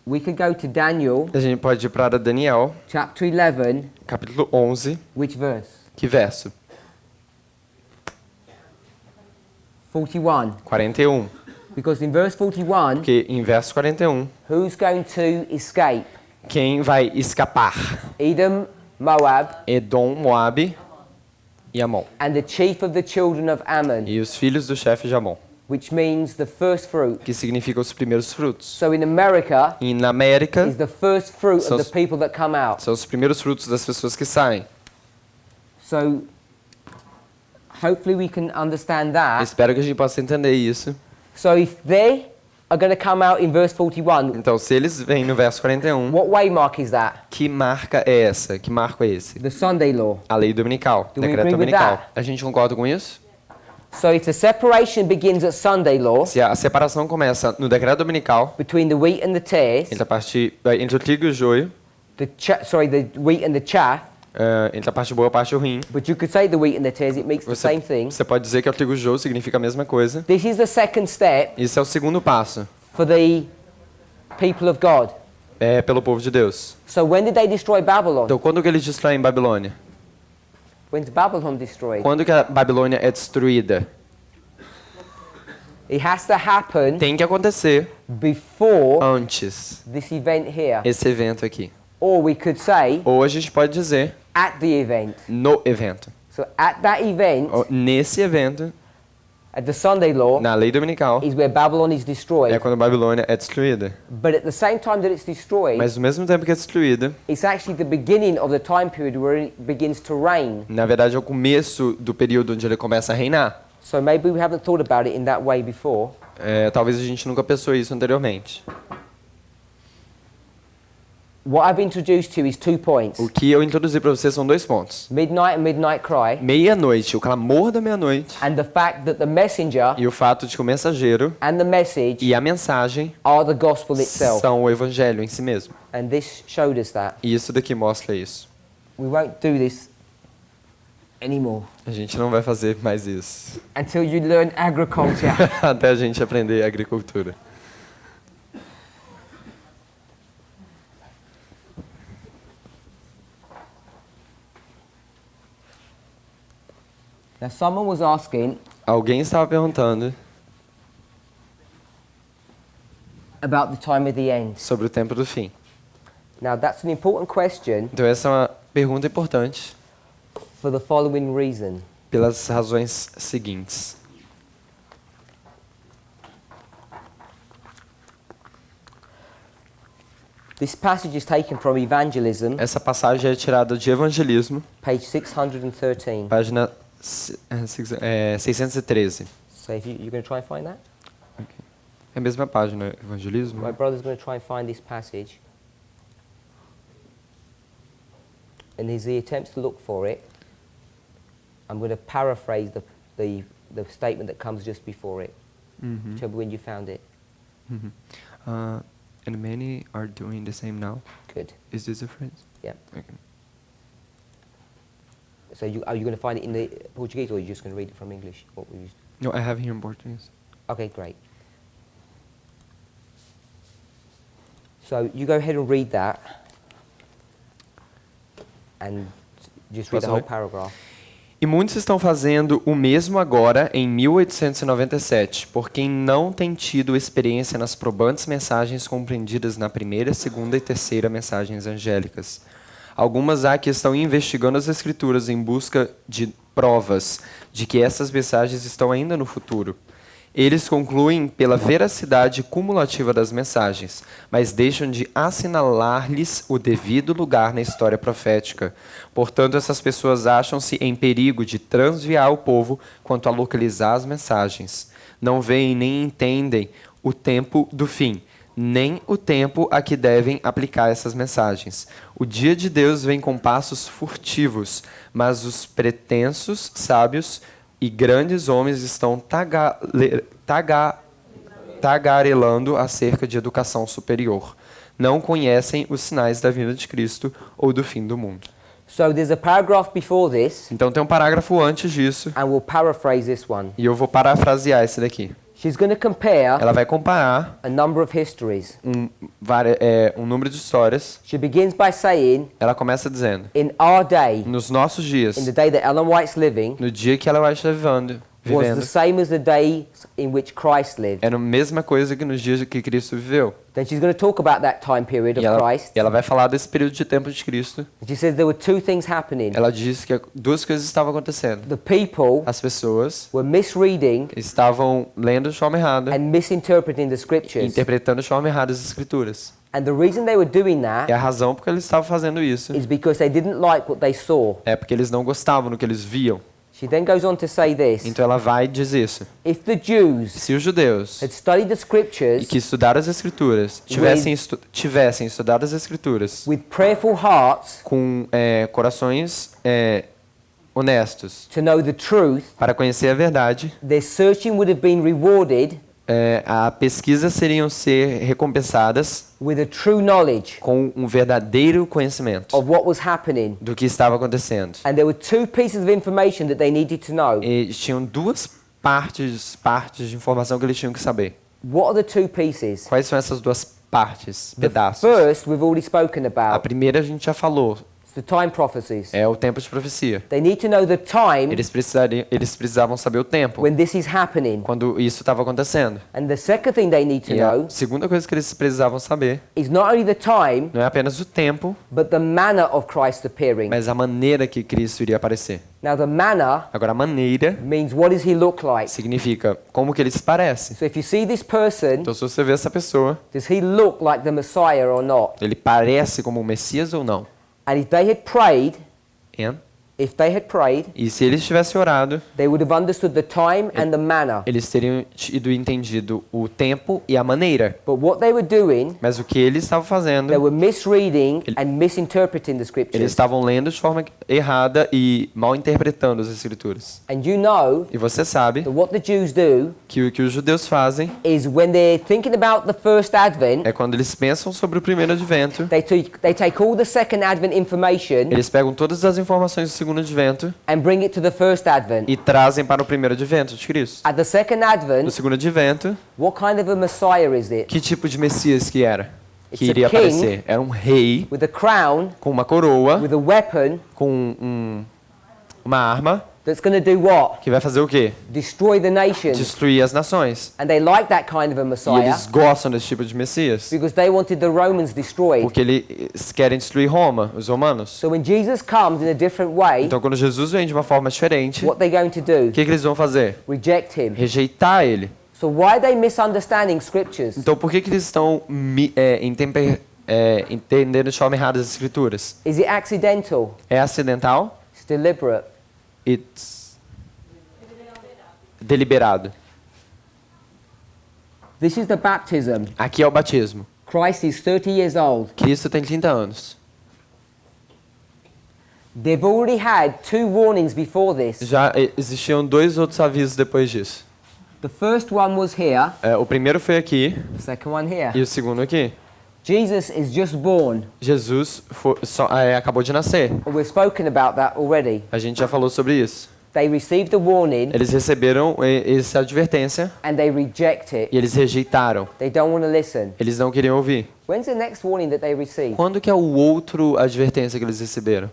We could go to Daniel A gente pode ir para Daniel, chapter 11. capítulo 11. Which verse? Que verso? 41. 41. Because in verse 41, Porque em verso 41, who's going to escape? quem vai escapar? Edom, Moab, Edom, Moabe e Amon. and the chief of the children of Ammon, E os filhos do chefe de Amon, which means the first fruit. que significa os primeiros frutos. So in America, E na América, is the first fruit So- of the people that come out. são os primeiros frutos das pessoas que saem. So hopefully we can understand that. Espero que a gente possa entender isso. So if they are going to come out in verse 41, Então, se eles vêm no verso 41, what waymark is that? que marca é essa? Que marco é esse? The Sunday law. A lei dominical, Do we decreto agree with dominical. that? A gente concorda com isso? So if the separation begins at Sunday law Se a separação começa no decreto dominical, between the wheat and the tares, entre o trigo e o joio, the wheat and the chaff, entre a parte boa e a parte ruim, but you could say the wheat and the tares, it makes the same thing. você pode dizer que o trigo e o joio significa a mesma coisa. This is the second step Isso é o segundo passo for the people of God. pelo povo de Deus. So when did they destroy Babylon? Então, quando que eles destroem Babilônia? When's Babylon destroyed? Quando que a Babilônia é destruída? It has to happen Tem que acontecer before antes this event here. esse evento aqui. Or we could say Ou a gente pode dizer at the event. no evento. So at that event, Nesse evento, at the Sunday law, na lei dominical, is where Babylon is é destroyed. quando a Babilônia é destruída. But at the same time that it's destroyed, Mas no mesmo tempo que é destruída, it's actually the beginning of the time period where it begins to reign. na verdade é o começo do período onde ele começa a reinar. So maybe we haven't thought about it in that way before. Talvez a gente nunca pensou isso anteriormente. What I've introduced to you is 2 points. O que eu introduzi para vocês são 2 pontos. Midnight and midnight cry, Meia-noite, o clamor da meia-noite, and the fact that the messenger e o fato de que o mensageiro and the message e a mensagem are the gospel itself. são o evangelho em si mesmo. And this showed us that. E isso daqui mostra isso. We won't do this anymore A gente não vai fazer mais isso until you learn agriculture. até a gente aprender agricultura. Now someone was asking Alguém estava perguntando about the time of the end. sobre o tempo do fim. Now that's an important question Então essa é uma pergunta importante for the following reason. pelas razões seguintes. This passage is taken from Evangelism, Essa passagem é tirada de Evangelismo, page 613. página 613. So if you're going to try and find that? É a mesma página, Evangelismo. My brother's going to try and find this passage. And as he attempts to look for it, I'm going to paraphrase the statement that comes just before it. Tell me when you found it. And many are doing the same now. Good. Is this a phrase? Yeah. Okay. So are you going to find it in the Portuguese, or are you just going to read it from English? What we used? No, I have here in Portuguese. Okay, great. So you go ahead and read that, and just read the whole Posso ler? paragraph. E muitos estão fazendo o mesmo agora em 1897, por quem não tem tido experiência nas probantes mensagens compreendidas na primeira, segunda e terceira mensagens angélicas. Algumas há que estão investigando as Escrituras em busca de provas de que essas mensagens estão ainda no futuro. Eles concluem pela veracidade cumulativa das mensagens, mas deixam de assinalar-lhes o devido lugar na história profética. Portanto, essas pessoas acham-se em perigo de transviar o povo quanto a localizar as mensagens. Não veem nem entendem o tempo do fim, nem o tempo a que devem aplicar essas mensagens. O dia de Deus vem com passos furtivos, mas os pretensos sábios e grandes homens estão tagarelando acerca de educação superior. Não conhecem os sinais da vinda de Cristo ou do fim do mundo. So there's a paragraph before this, Então tem um parágrafo antes disso, and we'll paraphrase this one. e eu vou parafrasear esse daqui. She's going to compare Ela vai comparar a number of histories. um número de histórias. She begins by saying, Ela começa dizendo, in our day, nos nossos dias, in the day that Ellen White's living, no dia que ela vai estar vivendo, was the same as the day in which Christ lived. era a mesma coisa que nos dias que Cristo viveu. Then she's going to talk about that time period E of ela, Christ. ela vai falar desse período de tempo de Cristo. She says there were 2 things happening. Ela diz que 2 coisas estavam acontecendo. The people As pessoas were misreading estavam lendo de forma errada, and misinterpreting the scriptures. interpretando de forma errada as Escrituras. And the reason they were doing E that a razão por que eles estavam fazendo isso is because they didn't like what they saw. é porque eles não gostavam do que eles viam. She then goes on to say this. Então ela vai dizer isso. If the Jews Se os judeus had studied the e scriptures que estudaram as Escrituras tivessem estudado as Escrituras with prayerful hearts com corações honestos to know the truth, para conhecer a verdade, their searching would have been rewarded a pesquisa seriam ser recompensadas with a true knowledge com um verdadeiro conhecimento of what was happening. do que estava acontecendo. And there were 2 pieces of information that they needed to know. E tinham 2 partes de informação que eles tinham que saber. What are the 2 pieces? Quais são essas 2 partes, The pedaços. first we've already spoken A about. primeira a gente já falou, It's the time prophecies. é o tempo de profecia. They need to know the time Eles precisavam saber o tempo, when this is happening. quando isso estava acontecendo. And the second thing they need to E know a segunda coisa que eles precisavam saber is not only the time, não é apenas o tempo, but the manner of Christ appearing. mas a maneira que Cristo iria aparecer. Now, the manner Agora, a maneira means what does he look like? significa como que ele se parece. So if you see this person, Então, se você vê essa pessoa, does he look like the Messiah or not? ele parece como o Messias ou não? And if they had prayed, And? E se eles tivessem orado, they would have understood the time and the manner. eles teriam tido entendido o tempo e a maneira. But what they were doing, Mas o que eles estavam they fazendo, were misreading and misinterpreting the eles scriptures. estavam lendo de forma errada e mal interpretando as escrituras. And you know E você sabe that what the Jews do que o que os judeus fazem is when they're thinking about the first advent, é quando eles pensam sobre o primeiro advento, they take all the second advent information eles pegam todas as informações do segundo advento and bring it to the first advent. e trazem para o primeiro advento de Cristo. At the second No advent, segundo advento, what kind of a Messiah is it? que tipo de Messias que era? It's Que a iria king aparecer? Era um rei with a crown, com uma coroa, with a weapon com uma arma, that's going to do what? que vai fazer o quê? Destroy the nations. Destruir as nações. And they like that kind of a E Messiah eles gostam desse tipo de Messias, because they wanted the Romans destroyed. porque eles querem destruir Roma, os romanos. So when Jesus comes in a different way, Então, quando Jesus vem de uma forma diferente, o what they're going to do? que eles vão fazer? Reject him. Rejeitar ele. So why are they misunderstanding scriptures? Então, por que eles estão entendendo de forma errada as escrituras? Is it accidental? É acidental? It's deliberate. It's deliberado. This is the baptism. Aqui é o batismo. Christ is 30 years old. Cristo tem 30 anos. They've already had 2 warnings before this. Já existiam 2 outros avisos depois disso. The first one was here, O primeiro foi aqui the second one here. e o segundo aqui. Jesus is just born. Jesus acabou de nascer. We've spoken about that already. A gente já falou sobre isso. They received the warning Eles receberam essa advertência and they reject it. e eles rejeitaram. They don't want to listen. Eles não queriam ouvir. When's the next warning that they receive? Quando que é o outro advertência que eles receberam?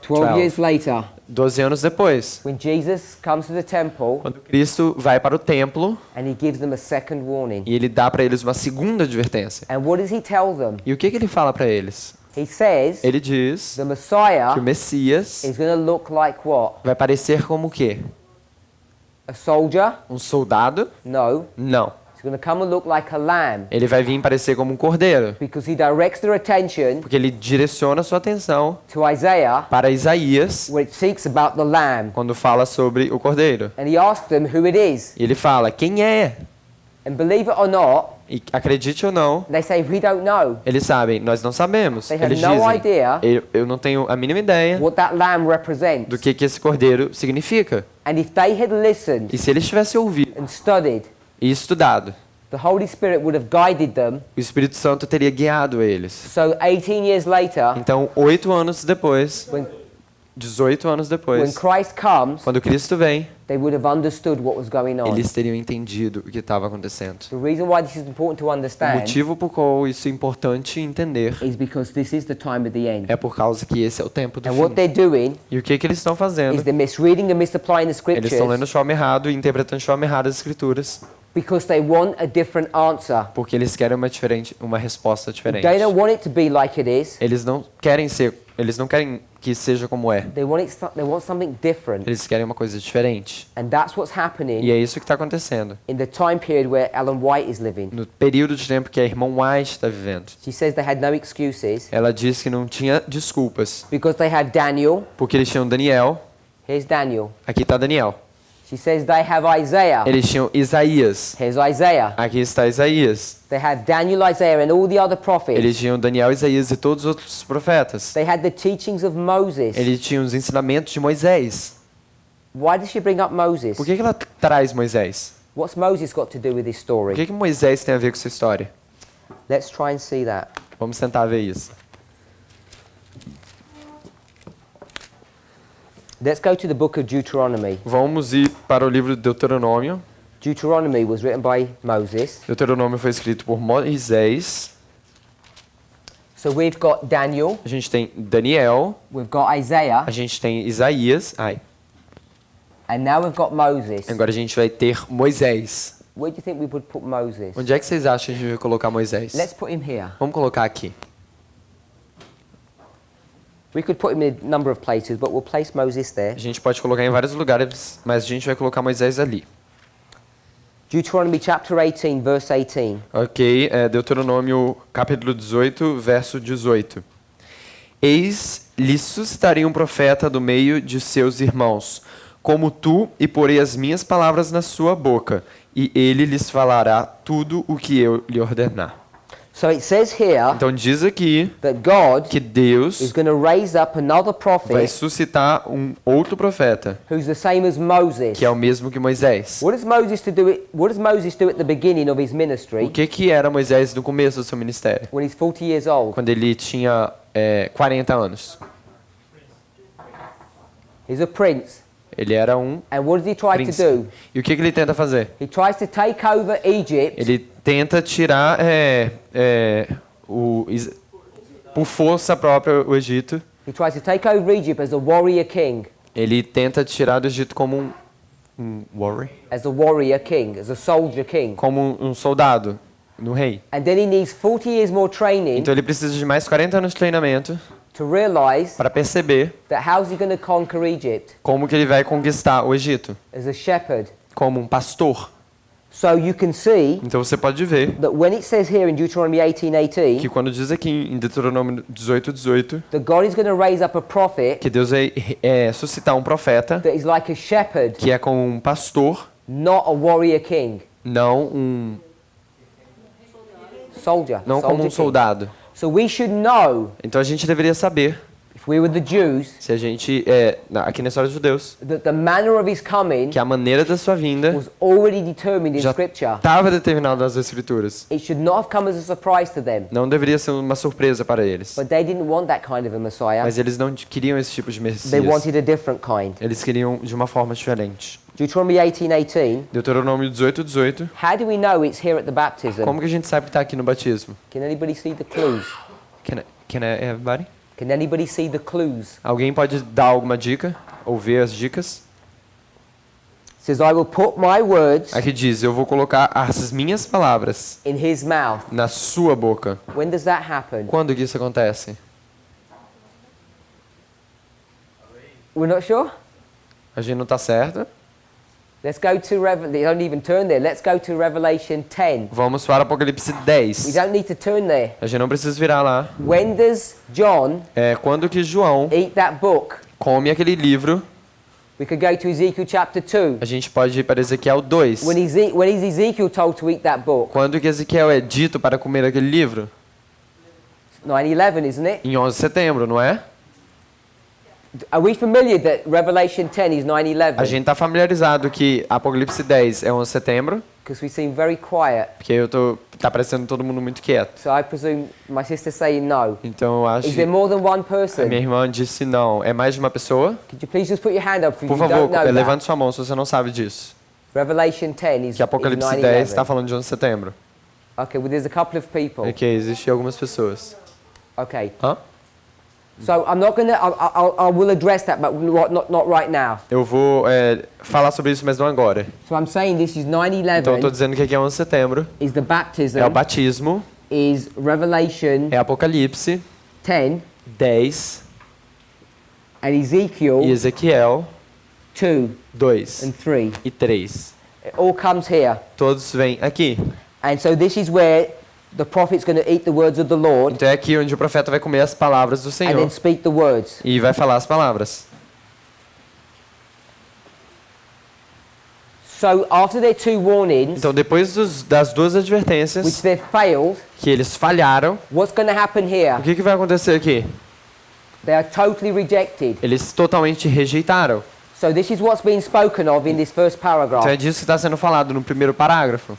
12 years later, 12 anos depois. when Jesus comes to the temple Quando Cristo vai para o templo and he gives them a second warning. e ele dá para eles uma segunda advertência. And what does he tell them? E o que ele fala para eles? He says Ele diz the Messiah que o Messias is going to look like what? vai parecer como o quê? A soldier? Um soldado? No. Não. He's going to come and look like a lamb Ele vai vir parecer como um cordeiro, because he directs their attention porque ele direciona a sua atenção to Isaiah para Isaías where it speaks about the lamb. quando fala sobre o cordeiro. And he asks them who it is. E ele fala, quem é? And believe it or not, E acredite ou não, they say, we don't know. eles sabem, nós não sabemos. They have Eles no dizem, idea eu não tenho a mínima ideia what that lamb represents. do que esse cordeiro significa. And if they had listened E se eles tivessem ouvido and studied, e estudado, the Holy Spirit would have guided them. o Espírito Santo teria guiado eles. So 18 years later, Então, 8 anos depois, when 18 anos when depois, Christ comes, quando Cristo vem, they would have understood what was going on. eles teriam entendido o que estava acontecendo. The reason why this is important to O understand motivo por qual isso é importante entender is because this is the time of the end. é por causa que esse é o tempo do And what fim. they're doing E o que eles estão is fazendo? they're misreading and misapplying the Eles scriptures estão lendo de forma errada e interpretando de forma errada as escrituras, because they want a different answer. porque eles querem uma resposta diferente. They don't want it to be like it is. Eles não querem que seja como é. They want something different. Eles querem uma coisa diferente. And that's what's E happening é isso que está acontecendo. in the time period where Ellen White is living. No período de tempo que a irmã White está vivendo. She says they had no excuses Ela diz que não tinha desculpas, because they had Daniel. porque eles tinham Daniel. Here's Daniel. Aqui está Daniel. She says they have Isaiah. Eles tinham Isaías. Here's Isaiah. Aqui está Isaías. They had Daniel, Isaiah, and all the other prophets. Eles tinham Daniel, Isaías e todos os outros profetas. They had the teachings of Moses. Eles tinham os ensinamentos de Moisés. Why does she bring up Moses? Por que ela traz Moisés? What's Moses got to do with this O story? que Moisés tem a ver com essa história? Let's try and see that. Vamos tentar ver isso. Let's go to the book of Deuteronomy. Vamos ir para o livro de Deuteronômio. Deuteronomy was written by Moses. Deuteronômio foi escrito por Moisés. So we've got Daniel, A gente tem Daniel, we've got Isaiah, a gente tem Isaías. and now we've got Moses. Agora a gente vai ter Moisés. Where do you think we would put Moses? Onde é que vocês acham que a gente vai colocar Moisés? Let's put him here. Vamos colocar aqui. We could put him in a number of places, but we'll place Moses there. A gente pode colocar em vários lugares, mas a gente vai colocar Moisés ali. Deuteronomy chapter 18, verse 18. Ok, Deuteronômio capítulo 18, verso 18. Eis, lhes suscitarei um profeta do meio de seus irmãos, como tu, e porei as minhas palavras na sua boca, e ele lhes falará tudo o que eu lhe ordenar. So it says here Então diz aqui that God que Deus is going to raise up another vai prophet suscitar um outro profeta, who's the same as Moses. que é o mesmo que Moisés. What does Moses do at the beginning of his O ministry que era Moisés no começo do seu ministério? when he's 40 years old? Quando ele tinha 40 anos. He's a prince. Ele era um And what does he try to príncipe. do? E o que ele tenta fazer? He tries to take over Egypt Ele tenta tirar por força própria o Egito. He tries to take over Egypt as a warrior king. Ele tenta tirar do Egito como um warrior, As a warrior king, as a soldier king. como um soldado no rei. And then he needs 40 years more training Então ele precisa de mais 40 anos de treinamento to realize para perceber that how's he going to conquer Egypt? como que ele vai conquistar o Egito, As a shepherd. como um pastor. So you can see Então você pode ver that when it says here in Deuteronomy 18:18 que quando diz aqui em Deuteronômio 18:18 that God is going to raise up a prophet que Deus vai suscitar um profeta that is like a shepherd, que é como um pastor, not a warrior king. não Soldier. como soldier um king. soldado. So we should know, Então a gente deveria saber, if we were the Jews, se a gente aqui na história dos judeus, that the manner of his coming que a maneira da sua vinda was already determined in já Scripture. estava determinada nas escrituras. It should not have come as a surprise to them. Não deveria ser uma surpresa para eles. But they didn't want that kind of a Messiah. Mas eles não queriam esse tipo de They Messias. wanted a different kind. Eles queriam de uma forma diferente. Deuteronomy 18:18. Deuteronômio 18:18. How do we know it's here at the baptism? Como que a gente sabe que está aqui no batismo? Can anybody see the clues? Can everybody? Can anybody see the clues? Alguém pode dar alguma dica? Ou ver as dicas? It says, I will put my words Aqui diz, eu vou colocar as minhas palavras in his mouth. na sua boca. When does that happen? Quando que isso acontece? We're not sure? A gente não está certo. Let's go to they don't even turn there. Let's go to Revelation 10. Vamos para Apocalipse We 10. don't need to turn there. A gente não precisa virar lá. When does John Quando que João eat that book? come aquele livro, We could go to Ezekiel chapter 2. a gente pode ir para Ezequiel 2. When is Ezekiel told to eat that book? Quando que Ezequiel é dito para comer aquele livro? 9/11, isn't it? Em 11 de setembro, não é? Are we familiar that Revelation 10 is A 9/11? gente está familiarizado que Apocalipse 10 é 11 de setembro, Because we seem very quiet. porque tá parecendo todo mundo muito quieto. So I presume my sister's saying no. Então eu acho Is there que more than one a person? minha irmã disse não. É mais de uma pessoa? Could you please just put your hand up if Por you don't favor, know that? levante sua mão se você não sabe disso. Revelation 10 is Que Apocalipse 10 9/11. está falando de 11 de setembro. Okay, well there's a couple of people. Ok, existem algumas pessoas. Okay. Hã? So I'm not going to I will address that but not right now. Eu vou falar sobre isso, mas não agora. So I'm saying this is Então eu estou 9/11 dizendo que aqui é 11 de setembro, is the baptism é o batismo, is Revelation é Apocalipse 10 10 and Ezekiel e Ezequiel 2 2 and 3. e 3. It all comes here. Todos vêm aqui. And so this is where the prophet's going to eat the words of the Lord Então é aqui onde o profeta vai comer as palavras do and then Senhor speak the words. e vai falar as palavras. So after their two warnings, Então depois das duas which advertências they've failed, que eles falharam, what's going to happen here? o que vai acontecer aqui? They are totally rejected. Eles totalmente rejeitaram. So this is what's being spoken of in this first Então é paragraph. disso que está sendo falado no primeiro parágrafo.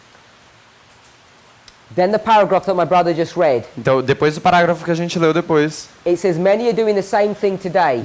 Then the paragraph that my brother just read, Então, depois do parágrafo que a gente leu depois, it says many are doing the same thing today.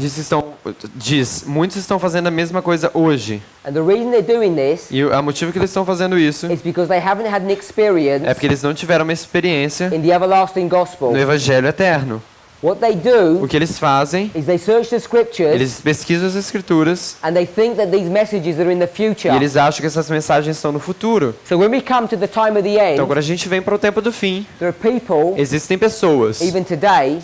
diz, muitos estão fazendo a mesma coisa hoje. And the reason they're doing this E o motivo que eles estão fazendo isso is because they haven't had an experience é porque eles não tiveram uma experiência in the everlasting gospel. no Evangelho Eterno. What they O do que eles fazem, is they search the scriptures eles pesquisam as Escrituras and they think that these messages are in the future. e eles acham que essas mensagens estão no futuro. So when we come to the time of the end, Então, quando a gente vem para o tempo do fim, there are people, existem pessoas, even today,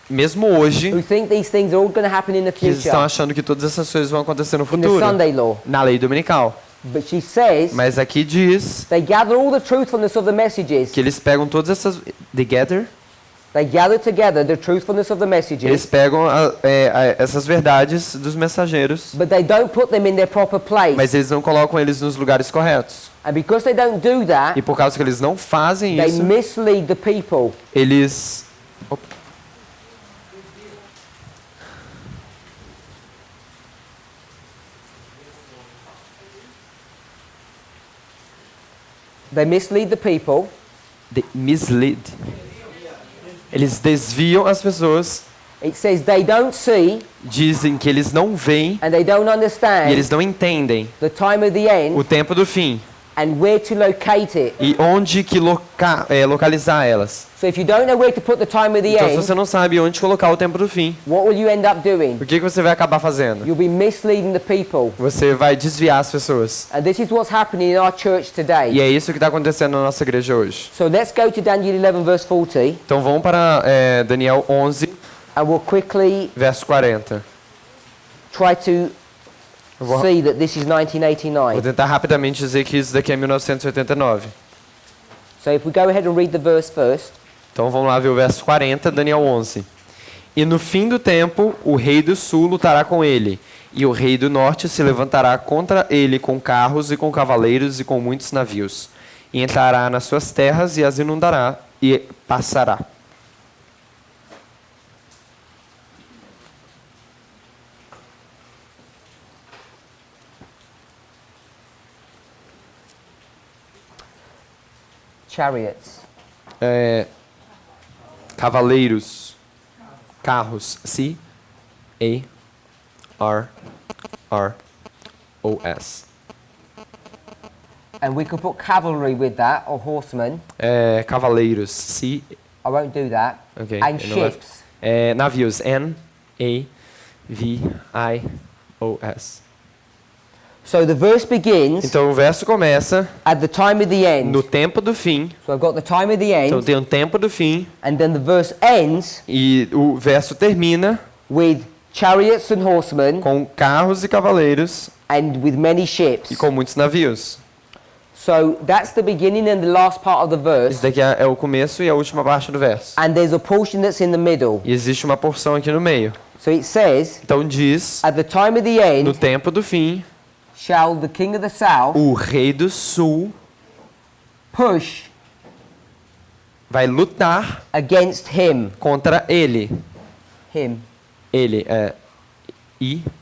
mesmo hoje, who think these things are all going to happen in the que estão future achando que todas essas coisas vão acontecer no in the futuro, Sunday law. na lei dominical. But she says Mas aqui diz they gather all the truthfulness of the messages. que eles pegam todas essas... They gather together the truthfulness of the Eles messages, pegam essas verdades dos mensageiros, but they don't put them in their proper place. mas eles não colocam eles nos lugares corretos. And because they don't do E that, por causa que eles não fazem they isso, mislead the people. eles... Opa. They mislead the people Mislead. Eles desviam as pessoas, It says they don't see dizem que eles não veem and they don't e understand eles não entendem the time of the end o tempo do fim and where to locate it. e onde que localizar elas. So if you don't know where to put the time of the Então, se end, você não sabe onde colocar o tempo do fim, what will you end up doing? o que você vai acabar fazendo? You'll be misleading the people. Você vai desviar as pessoas. And this is what's happening in our church E today. é isso que está acontecendo na nossa igreja hoje. So let's go to Daniel 11 verse 40 Então vamos para Daniel 11, and we'll quickly verso 40. try to Vou- see that this is Vou 1989. tentar rapidamente dizer que isso daqui é 1989. So if we go ahead and read the verse first. Então vamos lá ver o verso 40, Daniel 11. E no fim do tempo, o rei do sul lutará com ele, e o rei do norte se levantará contra ele com carros e com cavaleiros e com muitos navios, e entrará nas suas terras e as inundará e passará. Chariots. Cavaleiros, carros, C-A-R-R-O-S. And we could put cavalry with that or horsemen. Cavaleiros, C, I won't do that. okay, And não vai- ships. navios, N-A-V-I-O-S. So the verse begins Então o verso começa at the time of the end. no tempo do fim. So I've got the time of the Então end, tem um tempo do fim and then the verse ends e o verso termina with chariots and horsemen com carros e cavaleiros and with many e ships. com muitos navios. So that's the beginning and the last part of the Esse verse, daqui é o começo e a última parte do verso. and there's a portion that's in the middle. E existe uma porção aqui no meio. So it says, Então diz, at the time of the no end tempo do fim, shall the king of the south o rei do sul push vai lutar against him. contra ele. Him. Ele é I-L-I.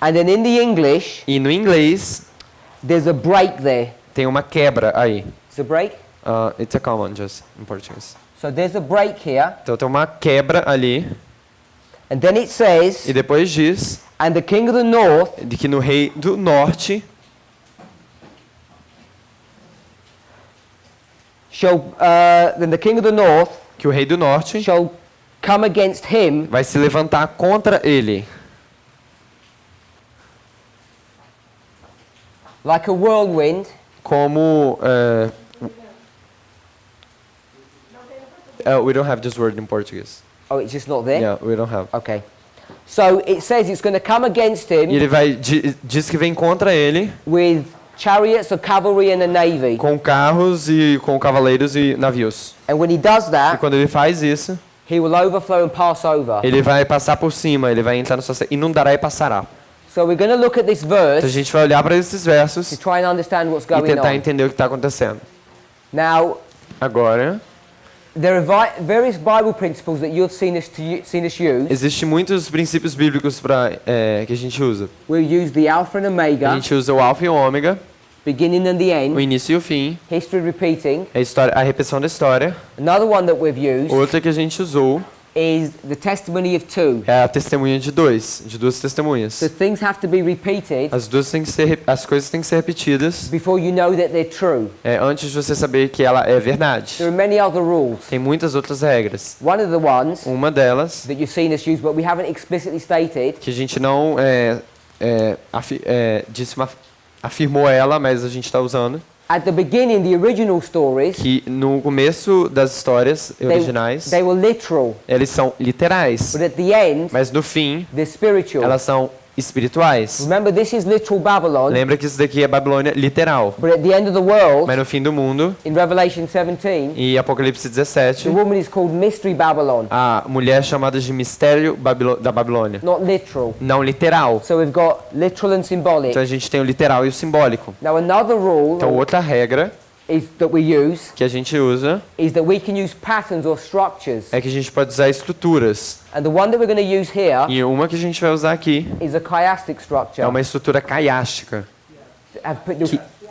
And then in the English, E no inglês there's a break there. tem uma quebra aí. It's a break? It's a common just em português. So there's a break here. Então tem uma quebra ali. And then it says, E depois diz and the king of the north de que no rei do norte shall, then the king of the north que o rei do norte shall come against him vai se levantar contra ele, like a whirlwind, como we don't have this word in Portuguese. oh, it's just not there? Yeah, we don't have. Okay. So it says it's going to come against E him ele vai diz que vem contra ele with chariots of cavalry and a navy. com carros e com cavaleiros e navios. And when he does E that, quando ele faz isso, he will overflow and pass over. ele vai passar por cima, ele vai entrar no seu inundará e passará. So we're going to look at this Então a verse gente vai olhar para esses versos to try and understand what's e going tentar on. entender o que está acontecendo. Now, Agora, there are various Bible principles that you've seen us use. existem muitos princípios bíblicos que a gente usa. We'll use the Alpha and A Omega gente usa o alfa e o ômega, beginning and the o end, início e o fim, history repeating. a repetição da história. Another one that we've used Outra que a gente usou is the testimony of two. é a testemunha de duas testemunhas. So things have to be repeated As coisas têm que ser repetidas before you know that they're true. antes de você saber que ela é verdade. There are many other rules. Tem muitas outras regras. One of the ones Uma delas, that you've seen us use, but we haven't explicitly stated, que a gente não afirmou ela, mas a gente está usando, at the beginning, the original stories, que no começo das histórias originais, they were literal, eles são literais, but at the end, mas no fim, they're spiritual. elas são espirituais. Remember, this is literal Babylon, Lembra que isso daqui é Babilônia literal, but at the end of the world, mas no fim do mundo, in Revelation 17, em Apocalipse the 17, woman is called Mystery Babylon, a mulher é chamada de mistério da Babilônia, not literal. não literal. So we've got literal and symbolic. Então a gente tem o literal e o simbólico. Now another rule Então outra regra is that we use que a gente usa is that we can use patterns or structures. é que a gente pode usar estruturas. And the one that we're going to use here E uma que a gente vai usar aqui is a chiastic structure. é uma estrutura caiástica.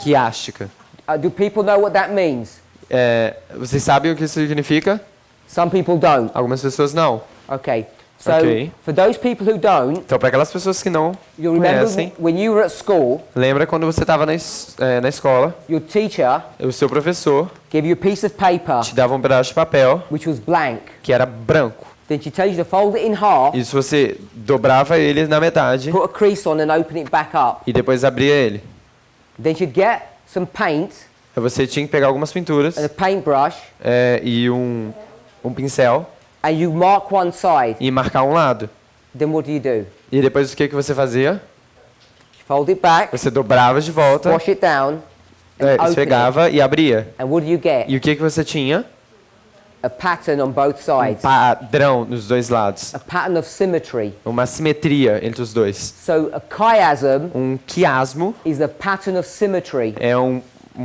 Quiástica. Do people know what that means? Vocês sabem o que isso significa? Some people don't. Algumas pessoas não. Okay. So Okay. for those people who don't, Então, para aquelas pessoas que não you remember conhecem, when you were at school, lembra quando você estava na escola, your teacher o seu professor gave you a piece of paper te dava um pedaço de papel which was blank. que era branco. Then she tells you to fold it in half, E se você dobrava ele na metade put a crease on and open it back up. e depois abria ele. Then she'd get some paint Aí você tinha que pegar algumas pinturas and a paintbrush e um pincel and you mark one side. e marcar um lado. Then what do? E depois o que você fazia? You fold it back, Você dobrava de volta, wash it down, and open it. esfregava e abria. And what do you get? E o que você tinha? A pattern on both Um sides. padrão nos dois lados. A pattern of symmetry. Uma simetria entre os dois. So a chiasm Um quiasmo is a pattern of symmetry. é um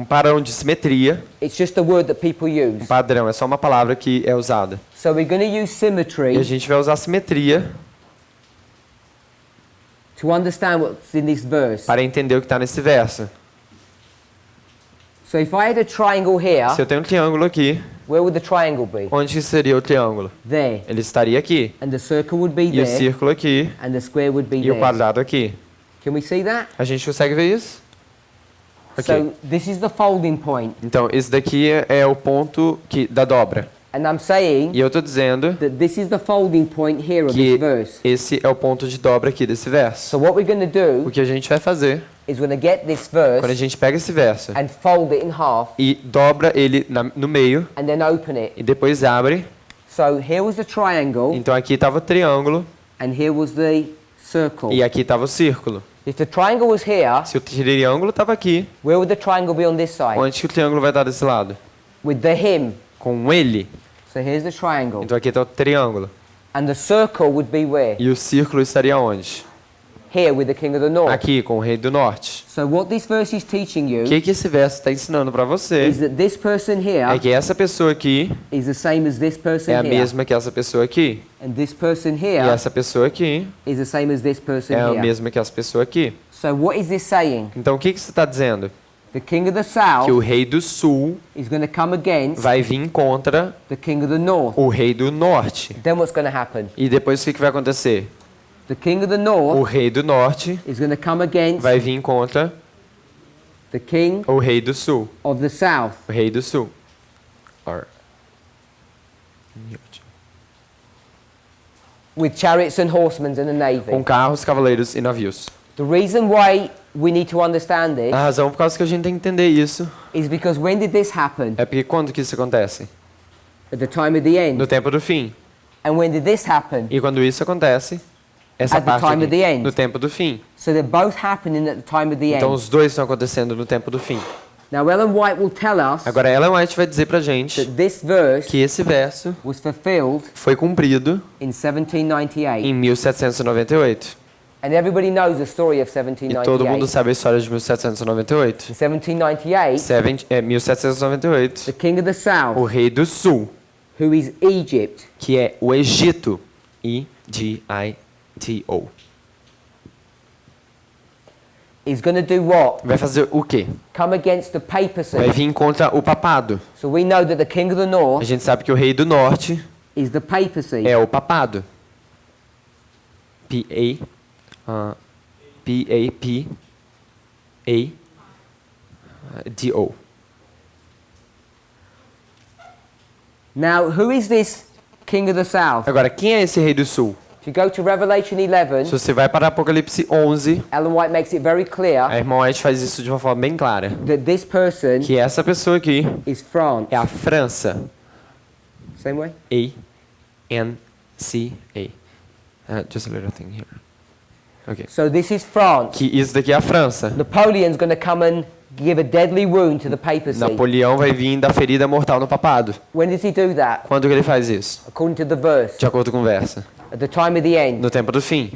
padrão de simetria. It's just a word that people Um use. padrão é só uma palavra que é usada. So we're going to use E a symmetry gente vai usar simetria to understand what's in this verse. para entender o que está nesse verso. So if I had a triangle here, Se eu tenho um triângulo aqui, where would the triangle be? onde seria o triângulo? There. Ele estaria aqui. And the circle would be E o there. círculo aqui. And the square would be E o there. quadrado aqui. Can we see that? A gente consegue ver isso? Ok. So this is the folding point. Então, esse daqui é o ponto da dobra. And I'm saying E eu estou dizendo that this is the folding point here of que this verse. esse é o ponto de dobra aqui desse verso. So what we're going to O do que a gente vai fazer, is we're going to get this quando a verse gente pega esse verso and fold it in half e dobra ele no meio and then open it. e depois abre. So here was the triangle Então aqui estava o triângulo and here was the circle. e aqui estava o círculo. If the triangle was here, Se o triângulo estava aqui, where would the triangle be on this side? onde que o triângulo vai estar desse lado? With the him. Com ele. So here's the triangle. Então aqui está o triângulo. And the circle would be where? E o círculo estaria onde? Here with the king of the north. Aqui, com o rei do norte. So what this verse is teaching O you que esse verso está ensinando para você is that this person é here que essa pessoa aqui is the same as this person é a here. mesma que essa pessoa aqui. And this person E here essa pessoa aqui is the same as this person é a here. mesma que essa pessoa aqui. So what is this saying? Então o que você está dizendo? The king of the Que o south rei do sul is going to come against vai vir contra the king of the north. o rei do norte. Then what's going to happen? E depois o que vai acontecer? The king of the O north rei do norte is going to come against vai vir contra the king o rei do sul. of the south. O rei do sul. With chariots and horsemen and a navy. Com carros, cavaleiros e navios. The reason why we need to understand this A razão por causa que a gente tem que entender isso is because when did this happen? é porque quando que isso acontece? At the time of the end. No tempo do fim. And when did this happen? E quando isso acontece, essa At the parte time of the aqui, end. no tempo do fim. So they're both happening at the time of the Então end. os dois estão acontecendo no tempo do fim. Now Ellen White will tell us Agora Ellen White vai dizer pra gente that this verse que esse verso was fulfilled foi cumprido in 1798. em 1798. And everybody knows the story of E todo mundo 1798. sabe a história de 1798. In 1798, 1798, the king of the o south, rei do sul, who is Egypt, que é o Egito, E-G-I-T-O. is going to do what? vai fazer o quê? Come against the papacy. Vai vir contra o papado. So we know that the king of the A north gente sabe que o rei do norte is the papacy. é o papado. P-A-P-A-P-A-D-O. Now, who is this king of the south? Agora, quem é esse rei do sul? If you go to Revelation 11, Se você vai para Apocalipse 11, Ellen White makes it very a clear irmã White faz isso de uma forma bem clara. that this person Que essa pessoa aqui is France. é a França. Same way? A-N-C-A. Just a little thing here. Okay. So this is France. Que isso daqui é a França. Napoleon's going to come and give a deadly wound to the papacy. Napoleão vai vir dar ferida mortal no papado. When does he do that? Quando que ele faz isso? According to the verse, De acordo com o verso. at the time of the end. No tempo do fim.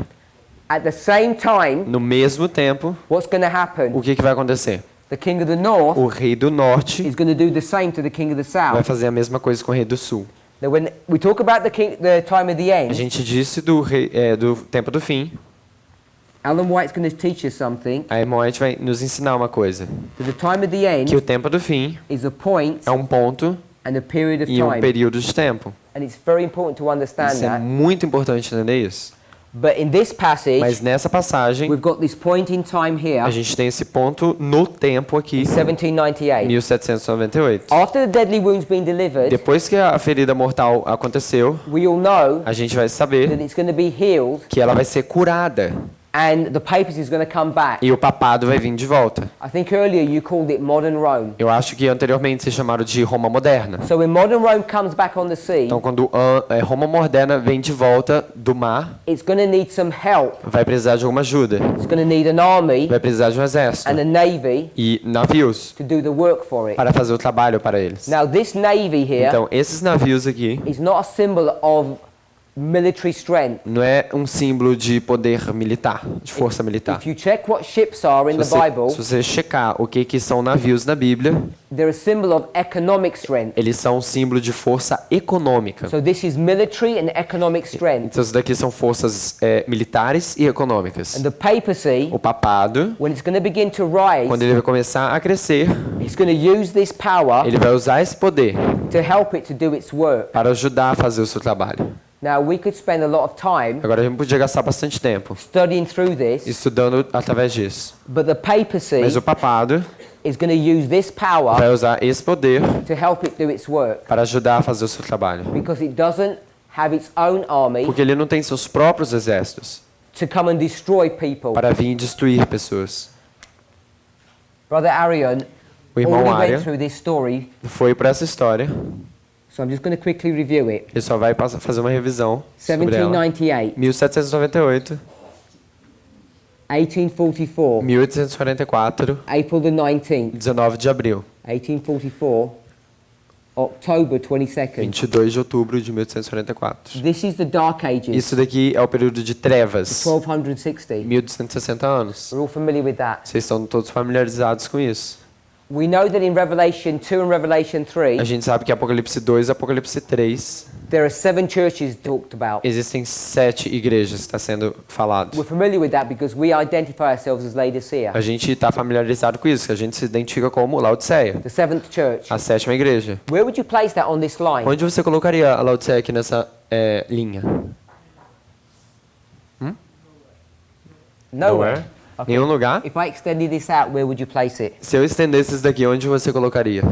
At the same time, No mesmo tempo, what's going to happen? o que vai acontecer? The king of the north O rei do norte is going to do the same to the king of the vai south. fazer a mesma coisa com o rei do sul. Now, when we talk about the time of the A end, gente disse do tempo do fim. Ellen White's going to teach us something. A irmã White vai nos ensinar uma coisa. That the time of the end Que o tempo do fim is a point é um ponto and a period of e um time. período de tempo. And it's very important to understand Isso é that. muito importante entender isso. But in this passage, Mas nessa passagem, we've got this point in time here, a gente tem esse ponto no tempo aqui, 1798. 1798. After the deadly wound's been delivered, Depois que a ferida mortal aconteceu, we all know a gente vai that saber it's going to be healed que ela vai ser curada and the papacy is going to come back. e o papado vai vir de volta. I think earlier you called it modern Rome. Eu acho que anteriormente se chamaram de Roma moderna. So when modern Rome comes back on the scene, Então quando Roma moderna vem de volta do mar, it's going to need some help. vai precisar de alguma ajuda. It's going to need an army Vai precisar de um exército and a navy e navios to do the work for it. para fazer o trabalho para eles. Now this navy here Então esses navios aqui is not a symbol of military strength. não é um símbolo de poder militar, de força militar. If you check what ships are in Se the Bible, você checar o que são navios na Bíblia, they're a symbol of economic strength. eles são um símbolo de força econômica. So this is military and economic strength. Então isso daqui são forças militares e econômicas. And the papacy, O papado, when it's going to begin to rise, quando ele vai começar a crescer, it's going to use this power ele vai usar esse poder to help it to do its work. para ajudar a fazer o seu trabalho. Now we could spend a lot of time Agora a gente podia gastar bastante tempo studying through this, estudando através disso. but the papacy Mas o papado is going to use this power vai usar esse poder to help it do its work para ajudar a fazer o seu trabalho. because it doesn't have its own army Porque ele não tem seus próprios exércitos to come and destroy people. para vir destruir pessoas. Brother Arian O irmão already Arian went through this story, foi para essa história. so I'm just going to quickly review it. Ele só vai fazer uma revisão sobre ela. 1798, 1798, 1844, 1844, April the 19th, 19 de abril, 1844, October 22nd. 22 de outubro de 1844. This is the Dark Ages, Isso daqui é o período de trevas, 1260. 1260 anos. We're all familiar with that. Vocês estão todos familiarizados com isso. We know that in Revelation 2 and Revelation 3, A gente sabe que Apocalipse 2 e Apocalipse 3 there are 7 churches talked about. existem 7 igrejas, está sendo falado. We're familiar with that because we identify ourselves as Laodicea, A gente está familiarizado com isso, que a gente se identifica como Laodiceia, the 7th church. a 7ª igreja. Where would you place that on this line? Onde você colocaria a Laodiceia aqui nessa linha? Nowhere. Okay. Nenhum lugar? If I extended this out, where would you place it? Se eu estendesse isso daqui, onde você colocaria?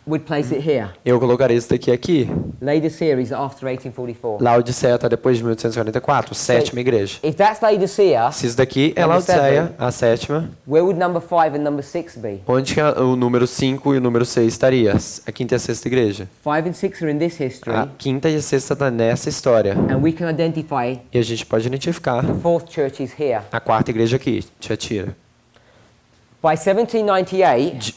Would place it here. Eu colocaria isso daqui aqui. Laodicea is after 1844. Laodiceia está depois de 1844, 7ª igreja. If that's Laodicea, Se isso daqui é Number Laodiceia, a 7ª, where would number 5 and number 6 be? onde que o número 5 e o número 6 estaria? A 5ª e a 6ª igreja. 5 and 6 are in this history, A 5ª e a 6ª está nessa história. and we can identify E a gente pode identificar the 4th church is here. a 4ª igreja aqui, Tiatira. By 1798,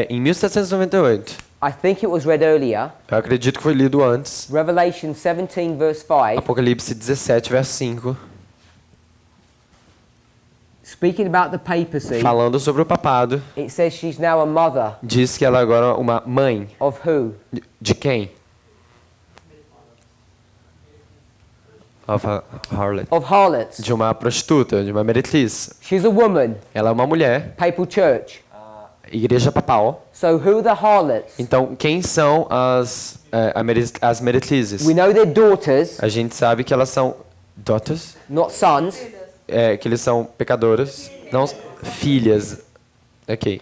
Em 1798, I think it was read earlier, eu acredito que foi lido antes, Revelation 17 verse 5, Apocalipse 17, verso 5, speaking about the papacy, falando sobre o papado, it says she's now a mother diz que ela agora é uma mãe. of who? De quem? of a harlot. of harlots. De uma prostituta, de uma meretriz. She's a woman, Ela é uma mulher, papal church. igreja papal. So who are the harlots? Então, quem são as meretrizes? We know they're daughters, A gente sabe que elas são daughters, not sons. que eles são pecadoras, não filhas. Ok.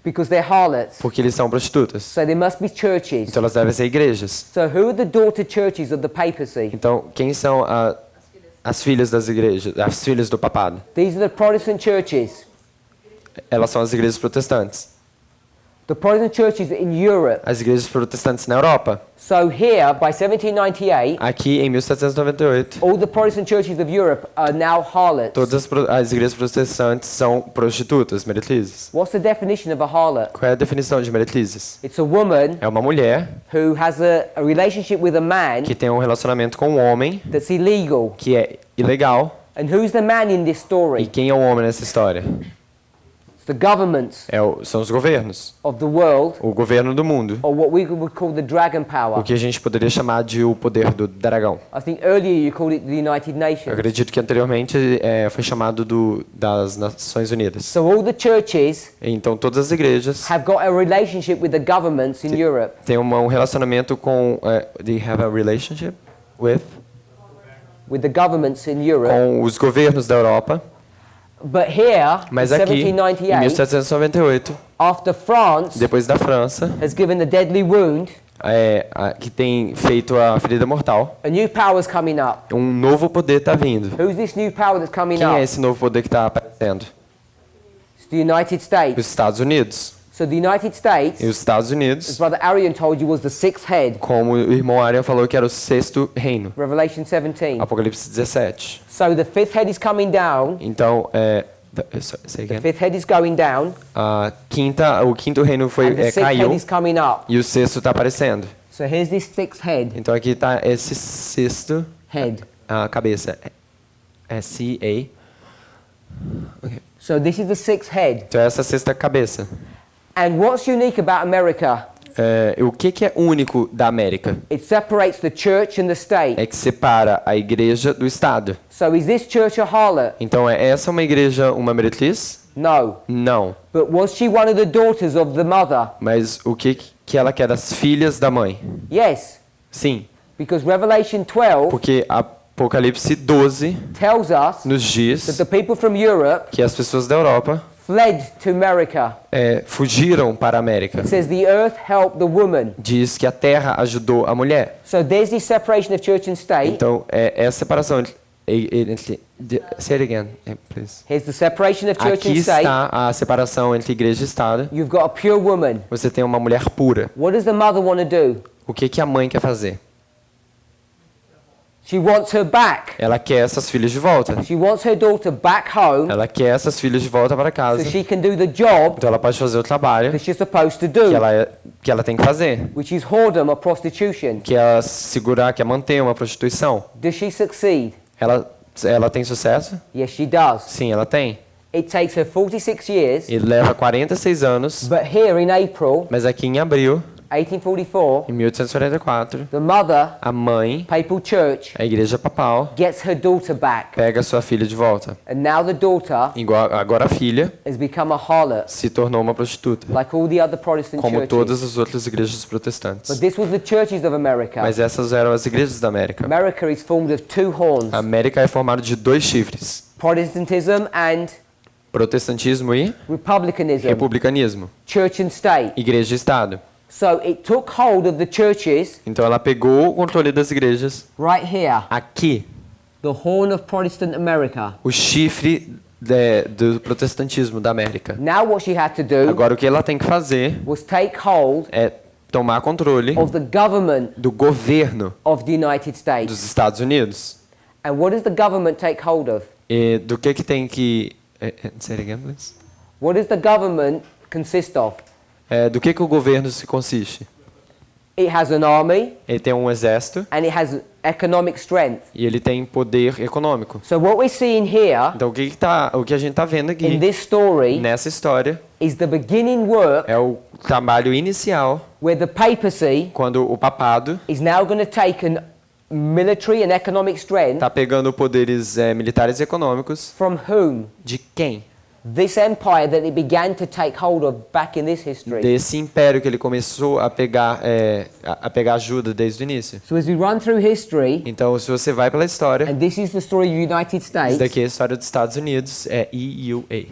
Because they're harlots. Porque eles são prostitutas. So there must be churches. Então elas devem ser igrejas. So who are the daughter churches of the papacy? Então, quem são as filhas das igrejas, as filhas do papado? These are the Protestant churches. Elas são as igrejas protestantes. The Protestant churches in Europe. As igrejas protestantes na Europa. So here, by 1798, Aqui, em 1798, all the Protestant churches of Europe are now harlots. todas as igrejas protestantes são prostitutas, meretrizes. What's the definition of a harlot? Qual é a definição de meretrizes? It's a woman É uma mulher who has a relationship with a man que tem um relacionamento com um homem that's illegal. que é ilegal. And who's the man in this E story? quem é o homem nessa história? It's the governments São os governos. of the world, O governo do mundo. or what we would call the dragon O power. que a gente poderia chamar de o poder do dragão. I think earlier you called it the United Eu Nations. acredito que anteriormente foi chamado das Nações Unidas. So all the churches Então todas as igrejas have got a relationship with the governments in Europe. têm um relacionamento com they have a relationship with With the governments in Europe. com os governos da Europa. But here, in Mas aqui, em 1798, 1798, after France depois da França, has given the deadly wound, que tem feito a ferida mortal, a new power is coming up. um novo poder está vindo. Who's this new power that's coming Quem é up? esse novo poder que está aparecendo? It's the United Os States. Estados Unidos. So the United States, E os Estados as Unidos, Brother Arian told you, was the sixth head. como o irmão Arian falou, que era o sexto reino. Revelation 17. Apocalipse 17. So the fifth head is coming down. Então, say The again. fifth head is going down. O quinto reino And the sixth head caiu is coming up. e o sexto está aparecendo. So here's this sixth head. Então aqui está esse sexto, Head. a cabeça. S-A. So this is the sixth head. Então essa sexta cabeça. And what's unique about America? O que é único da América? It separates the church and the state. É que separa a igreja do Estado. So is this church a harlot? Então é essa uma igreja uma meretriz? No. Não. But was she one of the daughters of the mother? Mas o que ela quer das filhas da mãe? Yes. Sim. Because Revelation 12 Porque Apocalipse 12 tells us nos that diz the people from Europe que as pessoas da Europa fled to America. fugiram para a América. It says the earth helped the woman. Diz que a terra ajudou a mulher. So there's this separation of church and state. Então, é a separação say it again, please. Here's the separation of church Aqui and state. está a separação entre igreja e Estado. You've got a pure woman. Você tem uma mulher pura. What does the mother want to do? O que a mãe quer fazer? She wants her back. Ela quer essas filhas de volta. She wants her daughter back home Ela quer essas filhas de volta para casa. so she can do the job Então ela pode fazer o trabalho that she's supposed to do, que ela tem que fazer. which is whoredom or prostitution. Que é segurar, que é manter uma prostituição. Does she succeed? Ela tem sucesso? Yes, she does. Sim, ela tem. It takes her 46 years, Ele leva 46 anos, but here in April mas aqui em abril, 1844, em 1844, the mother, a mãe, papal church, a igreja papal, gets her daughter back. pega sua filha de volta. And now the daughter Agora a filha has become a harlot, se tornou uma prostituta, like all the other Protestant como churches. todas as outras igrejas protestantes. But this was the churches of America. Mas essas eram as igrejas da América. America is formed of two horns, A América é formada de dois chifres: Protestantism and protestantismo e republicanism, republicanismo, church and state. igreja e Estado. So it took hold of the churches Então ela pegou o controle das igrejas right here, aqui, the horn of Protestant America. o chifre do protestantismo da América. Now what she had to do Agora o que ela tem que fazer was take hold é tomar controle of the government do governo of the United dos States. Estados Unidos. And what does the government take hold of? E do que tem que say it again, please? What does the government consist of? Do que o governo se consiste? It has an army Ele tem um exército and it has economic strength. e ele tem poder econômico. So what we're seeing here Então o que a gente está vendo in aqui this story nessa história is the beginning work é o trabalho inicial where the papacy quando o papado is now going to take military and economic strength está pegando poderes militares e econômicos from whom? de quem? This empire that it began to take hold of back in this history. Desse império que ele começou a pegar ajuda desde o início. So as we run through history, Então, se você vai pela história, and this is the story of the United States, isso daqui é a história dos Estados Unidos, é EUA.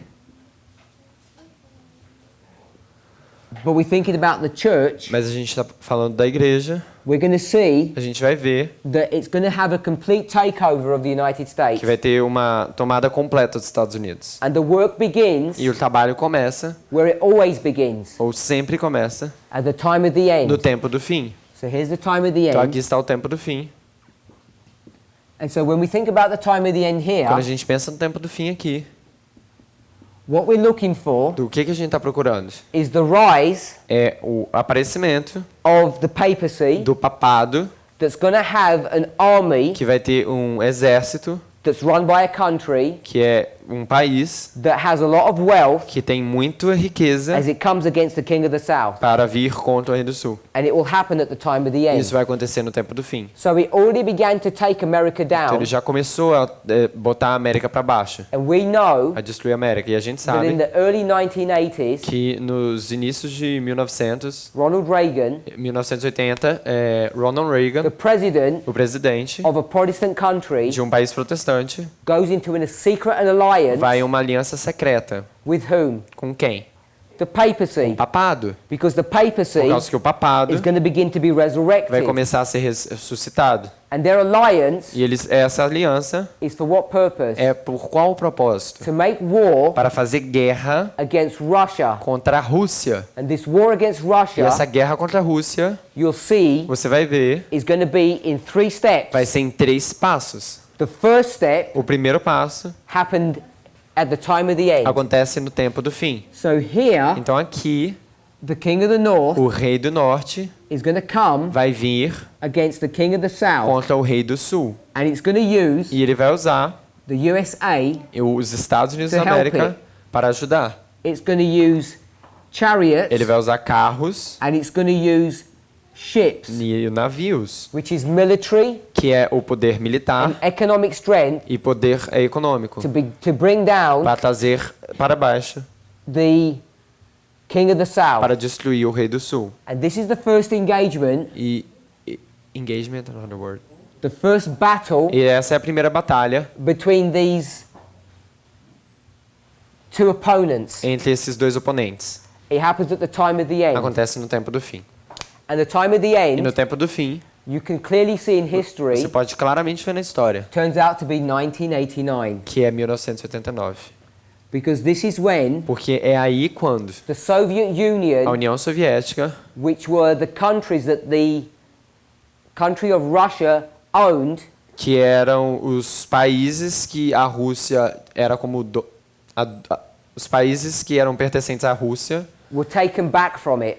but we're thinking about the church, Mas a gente está falando da igreja, we're going to see a gente vai ver that it's going to have a complete takeover of the United States. que vai ter uma tomada completa dos Estados Unidos. And the work begins E o trabalho começa, where it always begins, ou sempre começa, at the time of the end. no tempo do fim. So here's the time of the Então end. aqui está o tempo do fim. And so when we think about the time of the end here, Quando a gente pensa no tempo do fim aqui, what we're looking for do que a gente está procurando? is the rise É o aparecimento of the papacy do papado, that's going to have an army que vai ter um exército, that's run by a country que é um país that has a lot of wealth que tem muita riqueza as it comes against the king of the south. para vir contra o Rei do Sul. And it will happen at the time of the end. Isso vai acontecer no tempo do fim. So it already began to take America Então down. ele já começou a botar a América para baixo, And we know a destruir a América. E a gente that in sabe the early 1980s, que nos inícios de 1980, Ronald the Reagan, president o presidente of a Protestant country de um país protestante, goes into a secret alliance vai em uma aliança secreta. with whom? Com quem? The papacy. Papado. Because the Por papacy causa que o papado is going to begin to be vai resurrected. começar a ser ressuscitado. And their alliance E essa aliança is for what purpose? é por qual propósito? To make war Para fazer guerra against Russia. contra a Rússia. And this war against E Russia, essa guerra contra a Rússia, you'll see, você vai ver, is going to be in 3 steps. vai ser em 3 passos. The first step O primeiro passo happened at the time of the end. acontece no tempo do fim. So here, Então aqui, the king of the north o rei do norte is going to come vai vir against the king of the south. contra o rei do sul. And it's going to use E ele vai usar the USA, os Estados Unidos da To help América it. para ajudar. it's going to use chariots, Ele vai usar carros and it's going to use ships, e navios, which is military que é o poder militar and economic strength e poder econômico, to bring down para trazer para baixo, the king of the south. para destruir o rei do sul. And this is the first engagement, Engagement, another word. the first battle E essa é a primeira batalha between these two opponents. entre esses dois oponentes. It happens at the time of the end. Acontece no tempo do fim. And the time of the E no end, tempo do fim, you can clearly see in history, você pode claramente ver na história, turns out to be 1989. que é 1989. Because this is when Porque é aí quando the Soviet a Union, União Soviética, which were the countries that the country of Russia owned, que eram os países que a Rússia era como os países que eram pertencentes à Rússia, were taken back from it.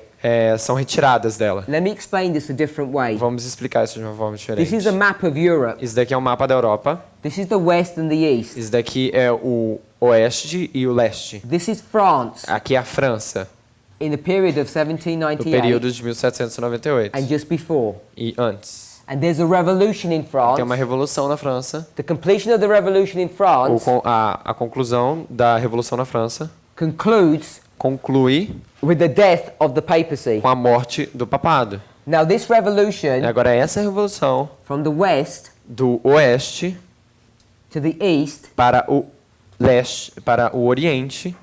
são retiradas dela. Let me explain this a different way. Vamos explicar isso de uma forma This is diferente. a map of Europe. Isso daqui é um mapa da Europa. This is the West and the East. Isso daqui é o oeste e o leste. This is France Aqui é a França, in the period of no 1798 período de 1798 and just before. e antes. And there's a revolution in France. Tem uma revolução na França. The completion of the revolution in France A conclusão da revolução na França concludes conclui with the death of the papacy. com a morte do papado. Now this E revolution agora essa revolução from the West do oeste to the East para o leste, para o oriente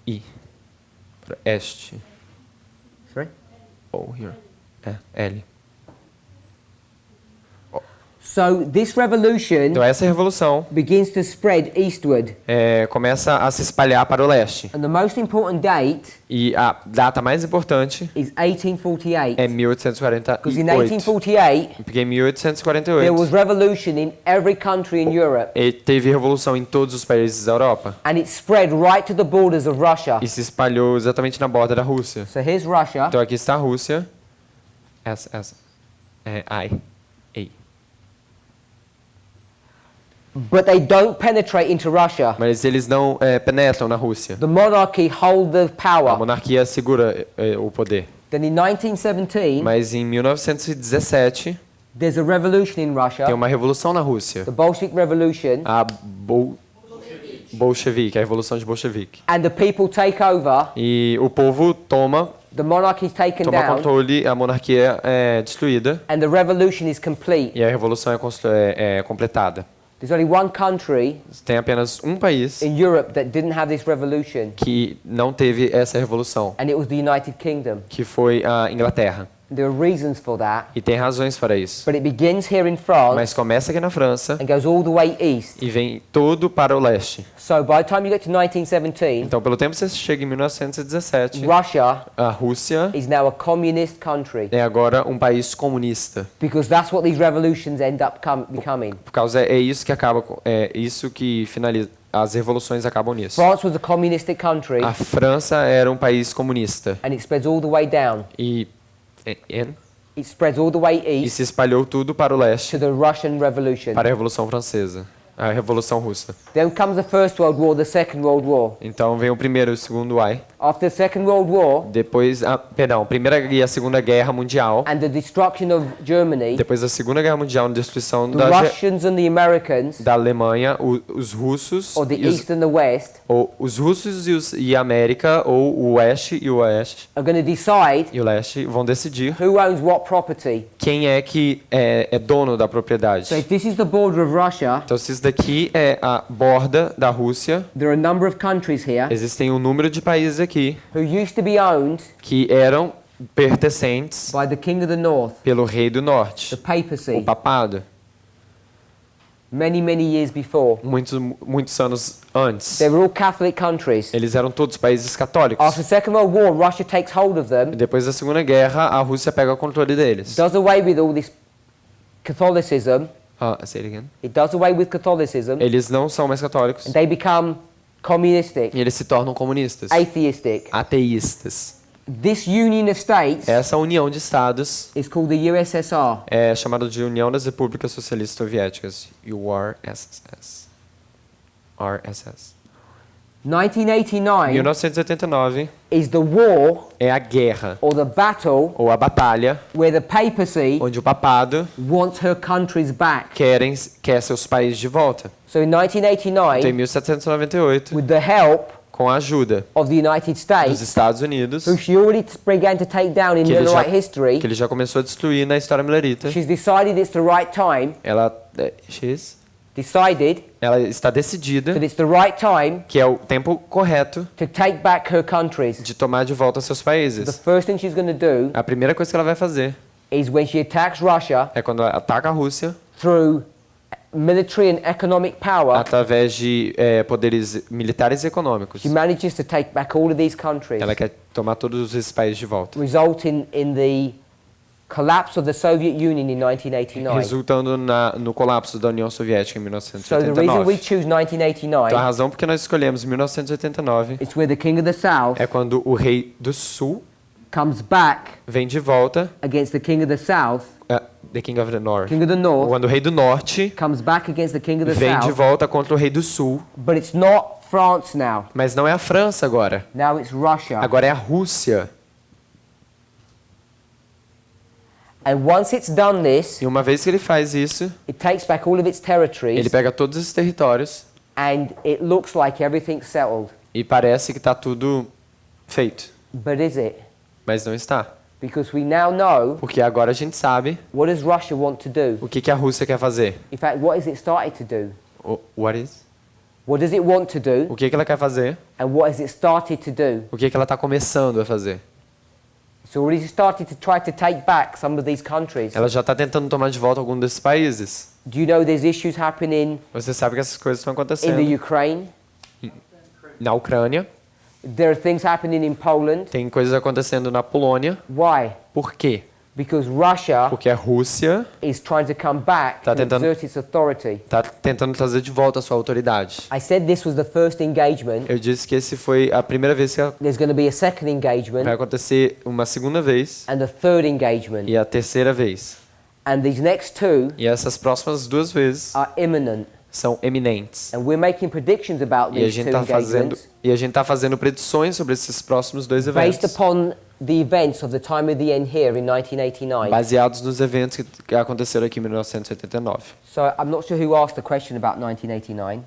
e para este. sorry? Oh, here. L. So this revolution Então essa revolução begins to spread eastward. começa a se espalhar para o leste. And the most important date E a data mais importante is 1848. é Because in 1848. 1848 Porque em there was 1848 revolution in every country in Europe, teve revolução em todos os países da Europa. and it spread right to the borders of Russia. E se espalhou exatamente na borda da Rússia. So here's Russia. Então aqui está a Rússia. But they don't penetrate into Russia. Mas eles não penetram na Rússia. The monarchy hold the A power. monarquia segura o poder. Then in 1917, Mas em 1917, There's a revolution in Russia, Tem uma revolução na Rússia. the Bolshevik Revolution, A Bolchevique, a revolução de Bolchevique. and the people take over, E o povo toma the monarchy is taken down, controle, a monarquia é destruída and the revolution is complete. e a revolução é completada. There's only one country Tem apenas um país in Europe that didn't have this revolution, que não teve essa revolução, and it was the United Kingdom. que foi a Inglaterra. There are reasons for that, E tem razões para isso. but it begins here in France Mas começa aqui na França and goes all the way east. e vem todo para o leste. So by the time you get to 1917, Então, pelo tempo que você chega em 1917, Russia a Rússia is now a communist country, é agora um país comunista. because that's what these revolutions end up becoming. Por causa é isso que acaba, é isso que finaliza. As revoluções acabam nisso. France was a communistic country, A França era um país comunista and it spreads all the way down. It spreads all the way e east se espalhou tudo para o leste, to the Russian Revolution. para a Revolução Francesa, a Revolução Russa. Then comes the First World War, the Second World War. Então vem o primeiro e o segundo AI. After the Second World War Depois, a Primeira e a Segunda Guerra Mundial. and the destruction of Germany, Depois da Segunda Guerra Mundial, a destruição the Russians and the Americans, da Alemanha, os russos or the e os, East and the West, ou os russos e a América, ou o oeste e o oeste are going to decide e o leste vão decidir who owns what property. quem é que é dono da propriedade. So if this is the border of Russia, Então, se isso daqui é a borda da Rússia, there are a number of countries here existem um número de países aqui who used to be owned que eram pertencentes by the King of the North, pelo rei do norte, the papacy, o papado, many, many years before. muitos anos antes. They were all Catholic countries. Eles eram todos países católicos. After the Second World War, Russia takes hold of them, Depois da Segunda Guerra, a Rússia pega o controle deles. does away with all this Catholicism. Say it again. It does away with Catholicism, Eles não são mais católicos and they become communistic, e eles se tornam comunistas, atheistic. ateístas. This union of states Essa união de estados is called the USSR. é chamada de União das Repúblicas Socialistas Soviéticas, URSS. RSS. 1989 1989 is the war é a guerra or the battle ou a batalha where the papacy onde o papado wants her countries back. quer seus países de volta. So in Então, 1989, em 1798, with the help com a ajuda of the United dos States, Estados Unidos, who she already began to take down in que ele, Millerite já, history, que ele já começou a destruir na história milerita, she's decided it's the right time, ela está decidida that it's the right time que é o tempo correto to take back her countries. de tomar de volta seus The países. first thing she's going to do A primeira coisa que ela vai fazer is when she attacks Russia é quando ela ataca a Rússia through military and economic power, através de poderes militares e econômicos. she manages to take back all of these countries, Ela quer tomar todos esses países de volta, resulting in the collapse of the Soviet Union in 1989. resultando no colapso da União Soviética em So the reason we 1989. choose Então, a 1989 razão por que nós escolhemos 1989 is where the King of the South é quando o rei do Sul comes back vem de volta, against the King of the South, the King of the North, King of the North quando o rei do Norte comes back against the King of the vem de South, volta contra o rei do Sul, but it's not France now. mas não é a França agora, Now it's Russia. agora é a Rússia. And once it's done this, E uma vez que ele faz isso, it takes back all of its territories, ele pega todos esses territórios and it looks like everything's settled. e parece que está tudo feito, But is it? mas não está. Because we now know Porque agora a gente sabe what does Russia want to do. o que a Rússia quer fazer. In fact, what has it started to do? What is? What does it want to do, O que ela quer fazer? and what has it started to do? O que ela está começando a fazer? It's already started to try to take back some of these countries. Ela já está tentando tomar de volta algum desses países. Do you know there's issues happening Você sabe que essas coisas estão in the acontecendo Ukraine? na Ucrânia, There are things happening in Poland. tem coisas acontecendo na Polônia. Why? Por quê? Because Russia Porque a Rússia is trying to come back Tá to tentando- exert its authority. está tentando trazer de volta a sua autoridade. I said this was the first engagement. Eu disse que esse foi a primeira vez que There's going to be a second vai engagement acontecer uma segunda vez and a third engagement. e a terceira vez. And these next two E essas próximas duas vezes are imminent. são eminentes. And we're making predictions about E a these gente two está fazendo engagements predições sobre esses próximos dois based eventos, upon the events of the time of the end here in 1989. baseados nos eventos que aconteceram aqui em 1989. So I'm not sure who asked the question about 1989.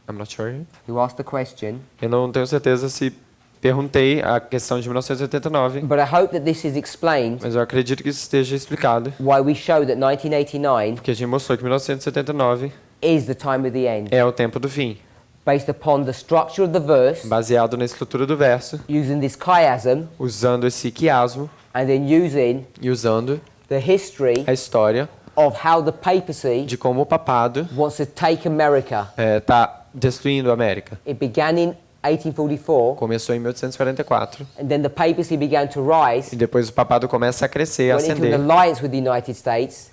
I'm not sure. Who asked the question? Eu não tenho certeza se perguntei a questão de 1989, But I hope that this is explained mas eu acredito que isso esteja explicado, why we show that 1989 porque a gente mostrou que 1979 is the time of the end, é o tempo do fim, based upon the structure of the verse, baseado na estrutura do verso, using this chiasm, usando esse quiasmo and then using e usando the history a história of how the papacy de como o papado wants to take America. está destruindo a América. It began in 1844, Começou em 1844 and then the papacy began to rise, e depois o papado começa a crescer, a went into an ascender, alliance with the United States,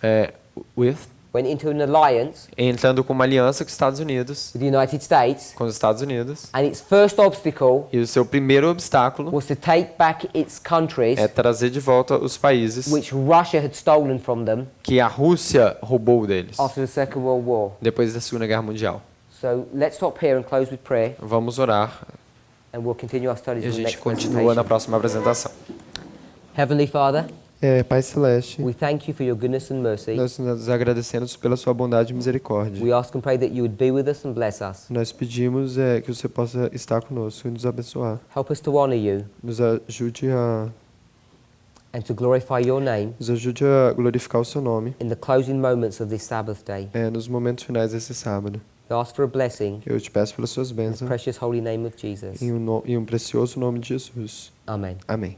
went into an alliance entrando com uma aliança com os Estados Unidos, with the United States, com os Estados Unidos. and its first obstacle E o seu primeiro obstáculo was to take back its countries é trazer de volta os países which Russia had stolen from them que a Rússia roubou deles after the Second World War. depois da Segunda Guerra Mundial. So let's stop here and close with prayer, Vamos orar and we'll continue our studies e a in the gente next continua na presentation. próxima apresentação. Heavenly Father, Pai Celeste, we thank you for your goodness and mercy. nós nos agradecemos pela sua bondade e misericórdia. We ask and pray that you would be with us and bless us. Nós pedimos que você possa estar conosco e nos abençoar. Help us to honor you Nos ajude a glorificar o seu nome in the closing moments of this Sabbath day. nos momentos finais desse sábado. We ask for a blessing Eu te peço pelas suas in the bênçãos precious holy name of Jesus. em um precioso nome de Jesus. Amen. Amém.